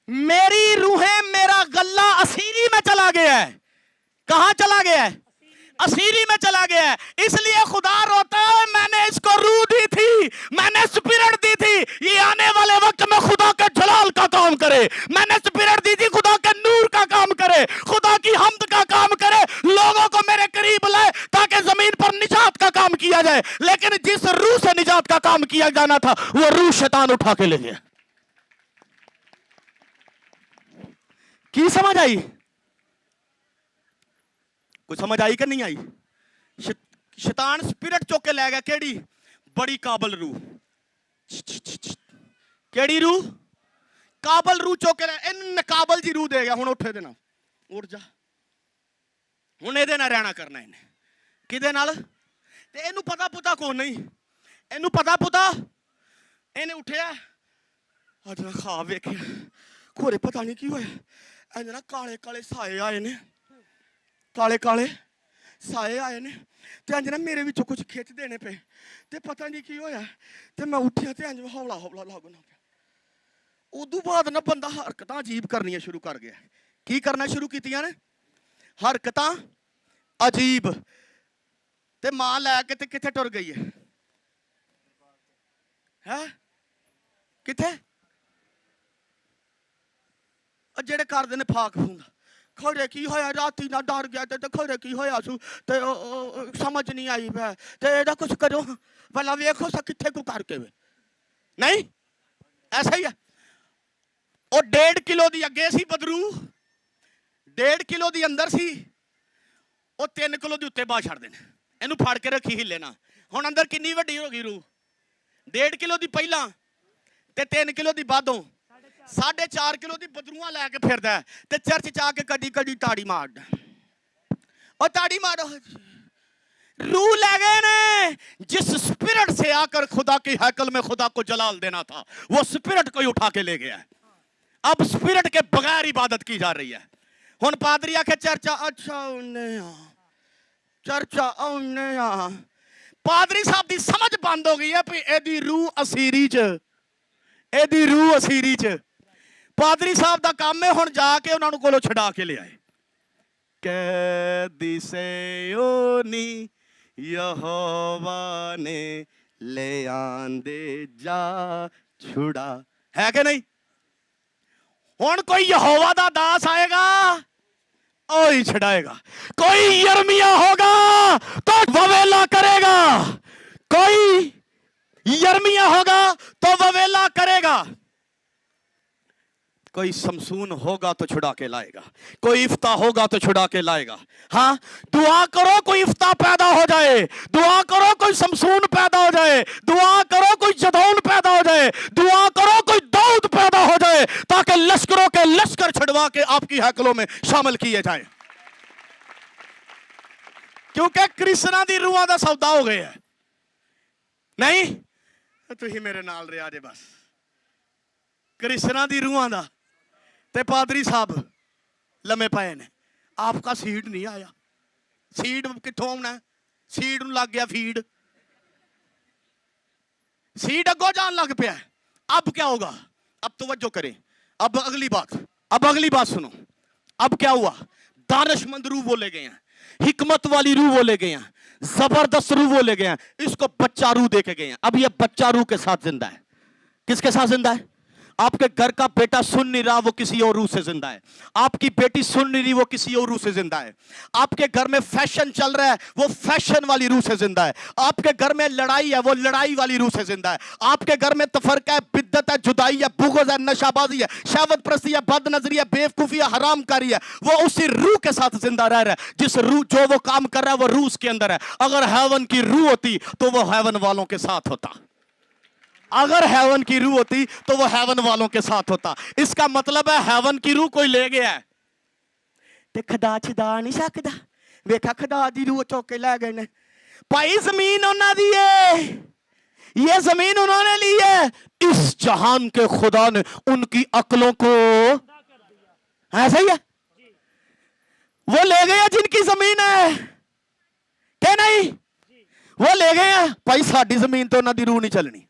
मेरी रूहें, मेरा गल्ला असीरी में चला गया है। कहां चला गया है? असीरी में चला गया है। इसलिए खुदा रोता है, मैंने इसको रूह दी थी, मैंने स्पिरिट दी थी, ये आने वाले वक्त में खुदा के जलाल का काम करे। मैंने स्पिरिट दी थी, खुदा के नूर का काम करे, खुदा की हम्द का काम करे, लोगों को मेरे करीब लाए ताकि जमीन पर निजात का काम किया जाए। लेकिन जिस रूह से निजात का काम किया जाना था, वो रूह शैतान उठा के ले गया। की समझ आई? कोई समझ आई कि नहीं आई? शैतान स्पिरिट चुक के लै गया केड़ी? बड़ी काबल रूह। केड़ी रूह? काबल रूह चुक के इन काबल जी रूह दे गया। हुण उठे दे ना, उठ जा, हुण इहदे नाल रहना करना इन्हें। किहदे नाल? ते इहनूं पता पुता कोई नहीं, इहनूं पता पुता। इहने उठिया अज ना ख्वाब वेखिया, खोरे पता नहीं की होया, इंज ना काले काले साए आए ने, काले काले साए आए ने, ते इंज ना मेरे विचों कुछ खिच देने पे, ते पता नहीं की होया, ते मैं उठिया ते इंज हौला हौला लगना पिया। उदों बाद ना बंदा हरकतां अजीब करनियां शुरू कर गया। की करना शुरू कीतियां ने? हरकतां अजीब। ते मां लैके ते किथे टुर गई है? किथे? जेड़े करदे ने फाक फूंदा, खरे की होया, राती ना डर गया ते खरे की होया सू, ते समझ नहीं आई वै, ते एदा कुछ करो भला, वेखो सा किथे को करके वे। नहीं ऐसा ही है। और 1.5 किलो दी अगे सी बदरू, 1.5 किलो दी अंदर सी, और 3 किलो दी उत्ते बाह छड़ देने। इनू फड़ के रखी हिले ना। हुण अंदर कितनी वड्डी हो गई रूह? 1.5 किलो दी पहला ते 3 किलो दी बादों 4.5 किलो दी बदरूआं लैके फिरदा है, ते चर्च च आके कदी कदी ताड़ी मारदा। और ताड़ी मारो, रूह ले गए ने। जिस स्पिरिट से आकर खुदा की हैकल में खुदा को जलाल देना था, वो स्पिरिट को ही उठा के ले गया है। अब स्पिरिट के बगैर इबादत की जा रही है। हुण पादरी आखे चर्चा, अच्छा चर्चा आउने, पादरी साहब की समझ बंद हो गई है भी एदी रूह असीरी च, एदी रूह असीरी च। पादरी साहब का काम है हुण जाके उन्होंने कोलों छड़ा के ले आए। कैदी सियोनी यहोवा ने ले आंदे जा छुड़ा, है कि नहीं? हुण कोई यहोवा दा दास आएगा, ओ ही छड़ाएगा। कोई यर्मिया होगा तो ववेला करेगा, कोई यर्मिया होगा तो ववेला करेगा, कोई समसून होगा तो छुड़ा के लाएगा, कोई इफ्ता होगा तो छुड़ा के लाएगा। हाँ, दुआ करो कोई इफ्ता पैदा हो जाए, दुआ करो कोई समसून पैदा हो जाए, दुआ करो कोई जदौन पैदा हो जाए, दुआ करो कोई दाऊद पैदा हो जाए, ताकि लश्करों के लश्कर छुड़वा के आपकी हैकलों में शामिल किए जाए। क्योंकि कृष्णा दी रूहां दा सौदा हो गया है। नहीं तुसीं मेरे नाल रहा जे बस। कृष्णा दी रूहां दा ते पादरी साहब लम्मे पाए ने। आपका सीड नहीं आया। सीड कित्थों आना? सीड नूं लग गया फीड, सीड अगों जान लग पिया। अब क्या होगा? अब तवज्जो करें, अब अगली बात सुनो। अब क्या हुआ? दानिशमंद रूह बोले गए हैं, हिकमत वाली रूह बोले गए हैं, जबरदस्त रूह बोले गए हैं, इसको बच्चा रूह देके गए हैं। अब ये बच्चा रूह के साथ जिंदा है। किसके साथ जिंदा है? आपके घर का बेटा सुन नहीं रहा, वो किसी और रूह से जिंदा है। आपकी बेटी सुन नहीं रही, वो किसी और रूह से जिंदा है। आपके घर में फैशन चल रहा है, वो फैशन वाली रूह से जिंदा है। आपके घर में लड़ाई है, वो लड़ाई वाली रूह से जिंदा है। आपके घर में तफरका है, बिद्दत है, जुदाई है, बुग़्ज़ है, नशाबाजी है, शहवत परस्ती है, बदनजरी है, बेवकूफी है, हरामकारी है, वो उसी रूह के साथ जिंदा रह रहा है। जिस रूह जो वो काम कर रहा है, वो रूह उसके अंदर है। अगर हेवन की रूह होती तो वो हेवन वालों के साथ होता। अगर हेवन की रूह होती तो वो हेवन वालों के साथ होता। इसका मतलब है हेवन की रूह कोई ले गया है ते खदा छदा नहीं सकदा। वेखा खदा दी रूह चौक के ले गए ने। भाई जमीन उन्होंने दी है, ये जमीन उन्होंने ली है। इस जहान के खुदा ने उनकी अक्लों को, ऐसा ही है, वो ले गया जिनकी जमीन है क्या? नहीं, वो ले गए हैं। भाई साडी जमीन तो उन्होंने रूह नहीं चलनी,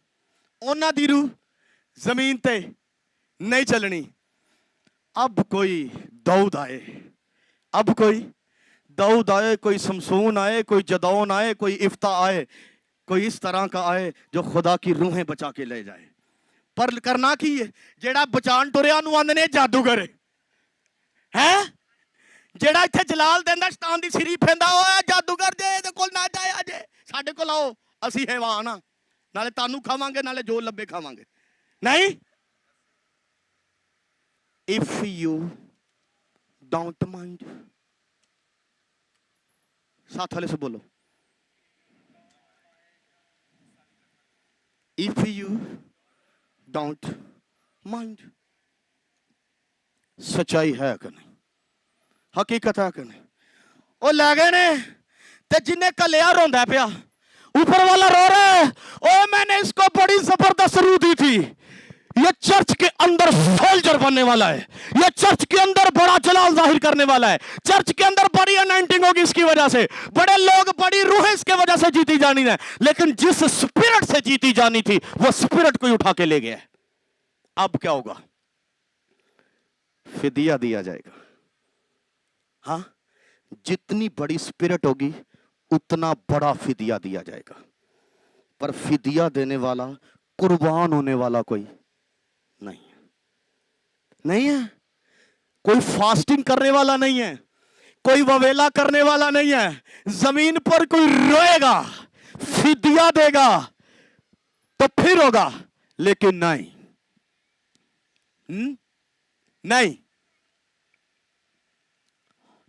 उन्होंने दी रूह जमीन ते नहीं चलनी। अब कोई दाऊद आए, अब कोई दाऊद आए, कोई समसून आए, कोई जदौन आए, कोई इफ्ता आए, कोई इस तरह का आए जो खुदा की रूहें बचा के ले जाए। पर करना की है? जेड़ा बचान टुरिया नूं आंदे ने जादूगर है, जेड़ा इत्थे जलाल देंदा शैतान दी सिरी फेंदा होया जादूगर जे इहदे कोल ना जाया जे, साडे कोल आओ, असीं हैवान आ, नाले तानू खावांगे नाले जो लब्बे खावांगे। नहीं, इफ यू डोंट माइंड, साथ वाले से बोलो, इफ यू डोंट माइंड। सच्चाई है कि नहीं, हकीकत है कि नहीं? ओ लै गए ने ते जिन्हें कलिया रोंदा पिया, ऊपर वाला रो रहा है, ओ मैंने इसको बड़ी जबरदस्त रूह दी थी, ये चर्च के अंदर सोल्जर बनने वाला है, ये चर्च के अंदर बड़ा जलाल जाहिर करने वाला है, चर्च के अंदर बड़ी अनाइंटिंग होगी इसकी वजह से, बड़े लोग, बड़ी रूह इसके वजह से जीती जानी है। लेकिन जिस स्पिरिट से जीती जानी थी वो स्पिरिट को ही उठा के ले गया। अब क्या होगा? फिदिया दिया जाएगा। हाँ, जितनी बड़ी स्पिरिट होगी उतना बड़ा फिदिया दिया जाएगा। पर फिदिया देने वाला, कुर्बान होने वाला कोई नहीं है, नहीं है। कोई फास्टिंग करने वाला नहीं है, कोई ववेला करने वाला नहीं है। जमीन पर कोई रोएगा, फिदिया देगा तो फिर होगा, लेकिन नहीं, नहीं।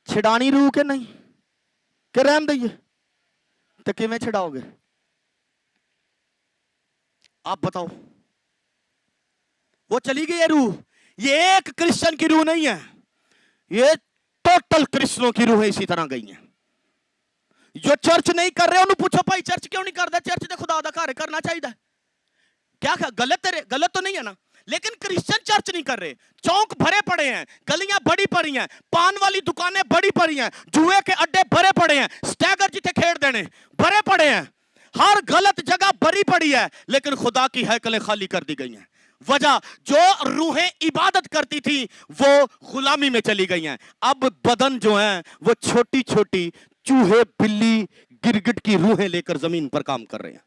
छिड़ानी रूह के नहीं कि रहम दइए, तो किवें छिड़ाओगे? आप बताओ। वो चली गई है रूह। ये एक क्रिश्चियन की रूह नहीं है, ये टोटल क्रिश्चियनों की रूह इसी तरह गई है। जो चर्च नहीं कर रहे उन्हें पूछो, भाई चर्च क्यों नहीं करता? चर्च तो खुदा दा घर करना चाहिए। क्या गलत तो नहीं है ना? लेकिन क्रिश्चियन चर्च नहीं कर रहे। चौक भरे पड़े हैं, गलियां बड़ी पड़ी हैं, पान वाली दुकानें बड़ी पड़ी हैं, जुए के अड्डे भरे पड़े हैं, स्टैगर जिथे खेड़ देने भरे पड़े हैं, हर गलत जगह भरी पड़ी है। लेकिन खुदा की हैकलें खाली कर दी गई हैं। वजह, जो रूहें इबादत करती थी वो गुलामी में चली गई हैं। अब बदन जो है वो छोटी छोटी चूहे, बिल्ली, गिरगिट की रूहें लेकर जमीन पर काम कर रहे हैं।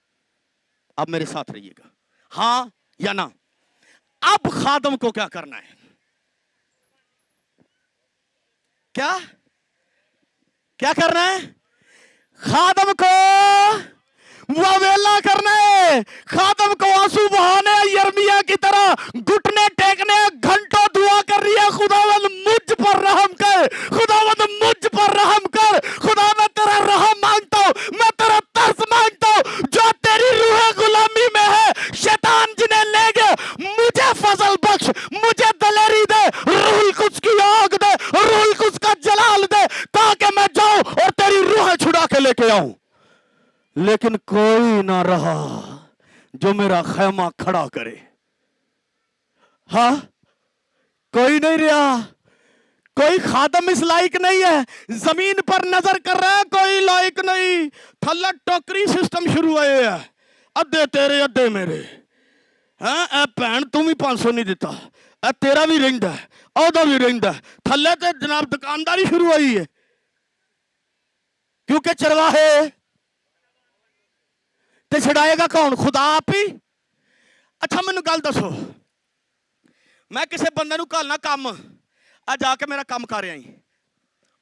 अब मेरे साथ रहिएगा, हाँ या ना? अब खादम को क्या करना है? क्या क्या करना है? खादम को ववेला करना है। खादम को आंसू बहाने, यिर्मयाह की तरह घुटने टेकने, घंटों दुआ कर रही है, खुदावंद मुझ पर रहम कर, खुदावंद मुझ पर रहम कर, खुदा मैं तेरा रहम मांगता हूं, मैं तेरा तरस मांगता हूं। जो तेरी रूह गुलामी में है, शैतान जिन्हें ले गए, मुझे फजल बख्श, मुझे दलेरी दे, रूहुल कुद्स की आग दे, रूहुल कुद्स का जलाल दे, ताकि मैं जाऊं और तेरी रूह छुड़ा के लेके आऊं। लेकिन कोई ना रहा जो मेरा खैमा खड़ा करे। हाँ, कोई नहीं रहा, कोई खादम इस लायक नहीं है। जमीन पर नजर कर रहा है, कोई लायक नहीं। थल्ला टोकरी सिस्टम शुरू हुए है, अद्धे तेरे अद्धे मेरे। हाँ, भैन तू भी 500 नहीं दिता, तेरा भी रेंदा है, ओदा भी रेंदा है। थल्ले ते जनाब दुकानदारी शुरू हुई है, क्योंकि चरवाहे ते छड़ाएगा कौन? खुदा आप ही। अच्छा मैनू गल दसो, मैं किसी बंदे नू घालना काम, आ जाके मेरा काम कर आई,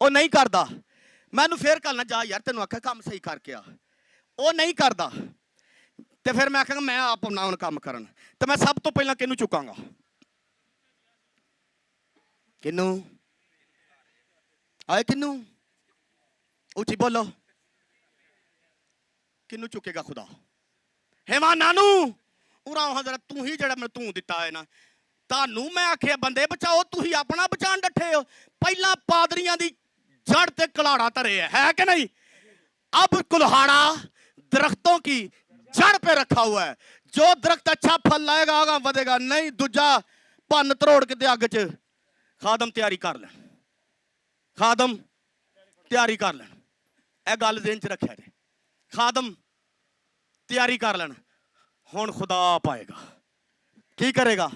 वो नहीं करता, मैनू फिर घालना, जा यार तेन आख्या काम सही करके आ, वो नहीं करता, तो फिर मैं आखांगा मैं आप अपना काम करन, तो मैं सब तो पहला किनू चुकांगा? किनू? आए किनू? उची बोलो, किनू चुकेगा? खुदा। हेमा नानू उरा जरा, तू ही जड़ा मैं तू दिता है ना, तानू मैं आखिया बंदे बचाओ, तू ही अपना बचान डठे हो। पहला पादरियां दी जड़ ते कुल्हाड़ा धरे है कि नहीं? अब कुल्हाड़ा दरख्तों की जड़ पे रखा हुआ है। जो दरख्त अच्छा फल लाएगा आगा बढ़ेगा, नहीं दूजा भन तरोड़ के अग च। खादम तैयारी कर ले, खादम तैयारी कर लेन, यह गल ज़हन च रखिया जे। खादम तैयारी कर लेना। हुण खुदा पाएगा, की करेगा?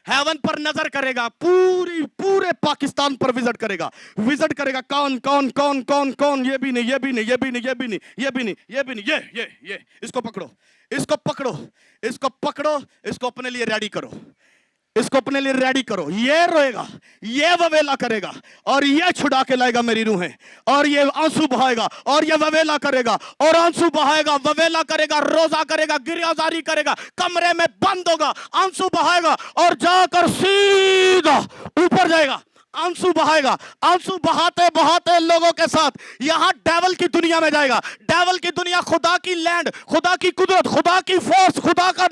हेवन पर नजर करेगा, पूरे पाकिस्तान पर विजिट करेगा। विजिट करेगा कौन कौन कौन कौन कौन, ये भी नहीं, ये भी नहीं, ये भी नहीं, ये भी नहीं, ये भी नहीं, ये भी नहीं, ये इसको पकड़ो, इसको पकड़ो, इसको पकड़ो, इसको अपने लिए रेडी करो, इसको अपने लिए रेडी करो। ये रोएगा, ये ववेला करेगा, और ये छुड़ा के लाएगा मेरी रूहें, और ये आंसू बहाएगा, और ये ववेला करेगा, और आंसू बहाएगा, ववेला करेगा, रोजा करेगा, गिरयाजारी करेगा, कमरे में बंद होगा, आंसू बहाएगा, और जाकर सीधा ऊपर जाएगा। आंसू बहाएगा। आंसू बहाते बहाते लोगों के साथ यहां डेविल की दुनिया में जाएगा। डेविल की दुनिया खुदा की लैंड, खुदा की कुदरत, खुदा की फोर्स, खुदा का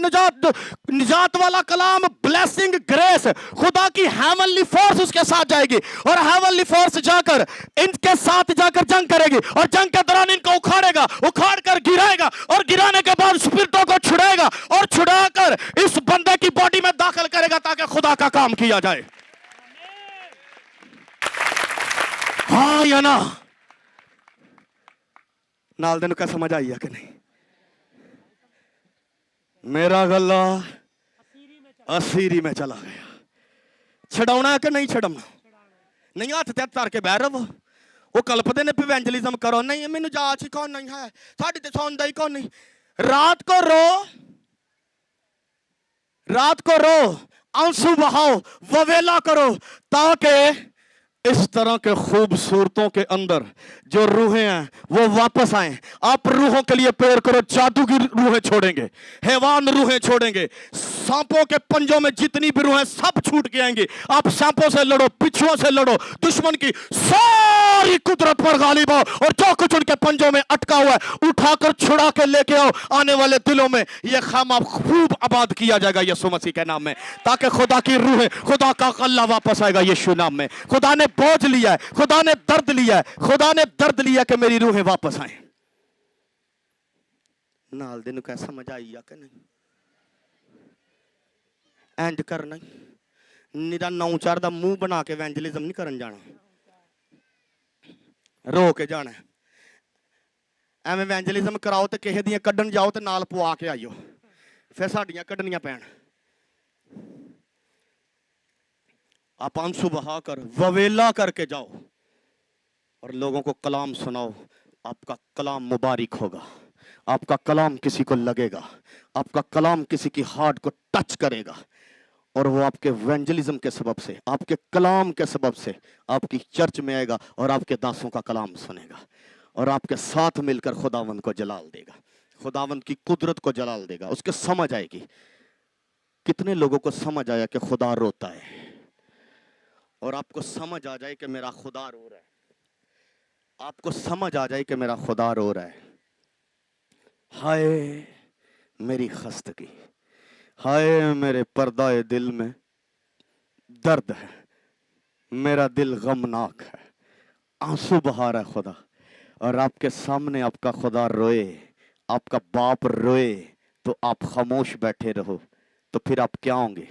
निजात वाला कलाम, ब्लेसिंग, ग्रेस, खुदा की हेवनली फोर्स उसके साथ जाएगी और हेवनली फोर्स जाकर इनके साथ जाकर जंग करेगी और जंग के दौरान इनको उखाड़ेगा, उखाड़ कर गिराएगा और गिराने के बाद स्पिरिटों को छुड़ाएगा और छुड़ाकर इस बंदे की बॉडी में दाखिल करेगा ताकि खुदा का काम किया जाए। हाँ या ना? नाल दिन का समझ आई है कि नहीं? मेरा गला असीरी में चला गया। छड़ाउना है कि नहीं छड़ाउना? नहीं हाथ ते धर के बह रहो। वो कल्पते ने इवेंजलिज्म करो, नहीं मैनू जाच ही कौन नहीं है, साड़ी ते सौंदा ही कौन नहीं। रात को रो, रात को रो, आंसू बहाओ, ववेला करो ताकि इस तरह के खूबसूरतों के अंदर जो रूहें हैं वो वापस आए। आप रूहों के लिए प्रेयर करो। जादू की रूहें छोड़ेंगे, हैवान रूहें छोड़ेंगे, सांपों के पंजों में जितनी भी रूहें सब छूट के आएंगी। आप सांपों से लड़ो, बिच्छुओं से लड़ो, दुश्मन की सारी कुदरत पर गालिब आओ और जो कुछ उनके पंजों में अटका हुआ है उठाकर छुड़ा के लेके आओ। आने वाले दिलों में यह खामा खूब आबाद किया जाएगा यीशु मसीह के नाम में, ताकि खुदा की रूहें, खुदा का कल्ला वापस आएगा यीशु नाम में। खुदा ने बोझ लिया है, खुदा ने दर्द लिया है, खुदा ने दर्द लिया कि मेरी रूहें वापस आए। नाल दिन क्या समझ आई या कि नहीं? एंड करना निरा 9-4 दा मुंह बना के एवेंजलिज्म नहीं करन जाना, रो के जाना। एवं एवेंजलिज्म कराओ तो किसी दियां कड्ढन जाओ तो नाल पवा के आइयो, फिर साडियां कड्ढनियां पैण। आप आंसू बहा कर ववेला करके जाओ और लोगों को कलाम सुनाओ। आपका कलाम मुबारक होगा, आपका कलाम किसी को लगेगा, आपका कलाम किसी की हार्ट को टच करेगा और वो आपके एवेंजलिज्म के सबब से, आपके कलाम के सबब से आपकी चर्च में आएगा और आपके दासों का कलाम सुनेगा और आपके साथ मिलकर खुदावंद को जलाल देगा, खुदावंद की कुदरत को जलाल देगा। उसके समझ आएगी। कितने लोगों को समझ आया कि खुदा रोता है और आपको समझ आ जाए कि मेरा खुदा रो रहा है, आपको समझ आ जाए कि मेरा खुदा रो रहा है। हाय मेरी खस्तगी, हाय मेरे पर्दाए दिल में दर्द है, मेरा दिल गमनाक है, आंसू बहा रहा है खुदा। और आपके सामने आपका खुदा रोए, आपका बाप रोए तो आप खामोश बैठे रहो, तो फिर आप क्या होंगे?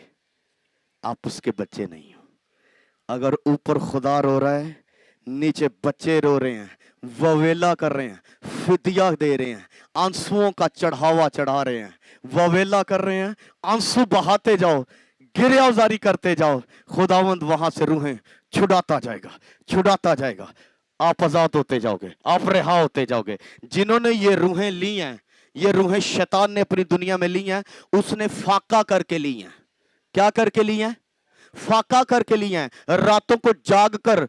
आप उसके बच्चे नहीं हो। अगर ऊपर खुदा रो रहा है, नीचे बच्चे रो रहे हैं, ववेला कर रहे हैं, फिदिया दे रहे हैं, आंसुओं का चढ़ावा चढ़ा रहे हैं, ववेला कर रहे हैं, आंसू बहाते जाओ, गिरियाजारी करते जाओ, खुदावंद वहां से रूहें छुड़ाता जाएगा, छुड़ाता जाएगा। आप आजाद होते जाओगे, आप रिहा होते जाओगे। जिन्होंने ये रूहें ली हैं, ये रूहें शैतान ने अपनी दुनिया में ली हैं, उसने फाका करके ली हैं। क्या करके ली हैं? फाका करके लिए हैं, रातों को जाग कर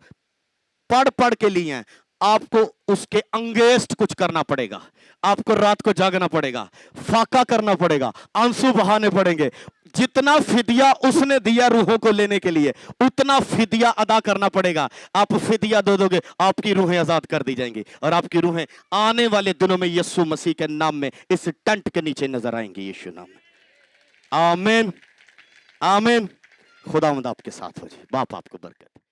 पढ़ पढ़ के लिए हैं। आपको उसके अंगेस्ट कुछ करना पड़ेगा, आपको रात को जागना पड़ेगा, फाका करना पड़ेगा, आंसू बहाने पड़ेंगे। जितना फिदिया उसने दिया रूहों को लेने के लिए, उतना फिदिया अदा करना पड़ेगा। आप फिदिया दे दोगे, आपकी रूहें आजाद कर दी जाएंगी और आपकी रूहें आने वाले दिनों में यीशु मसीह के नाम में इस टेंट के नीचे नजर आएंगी यीशु नाम में। आमीन, आमीन। खुदावंद आपके साथ हो जी। बाप आपको बरकत।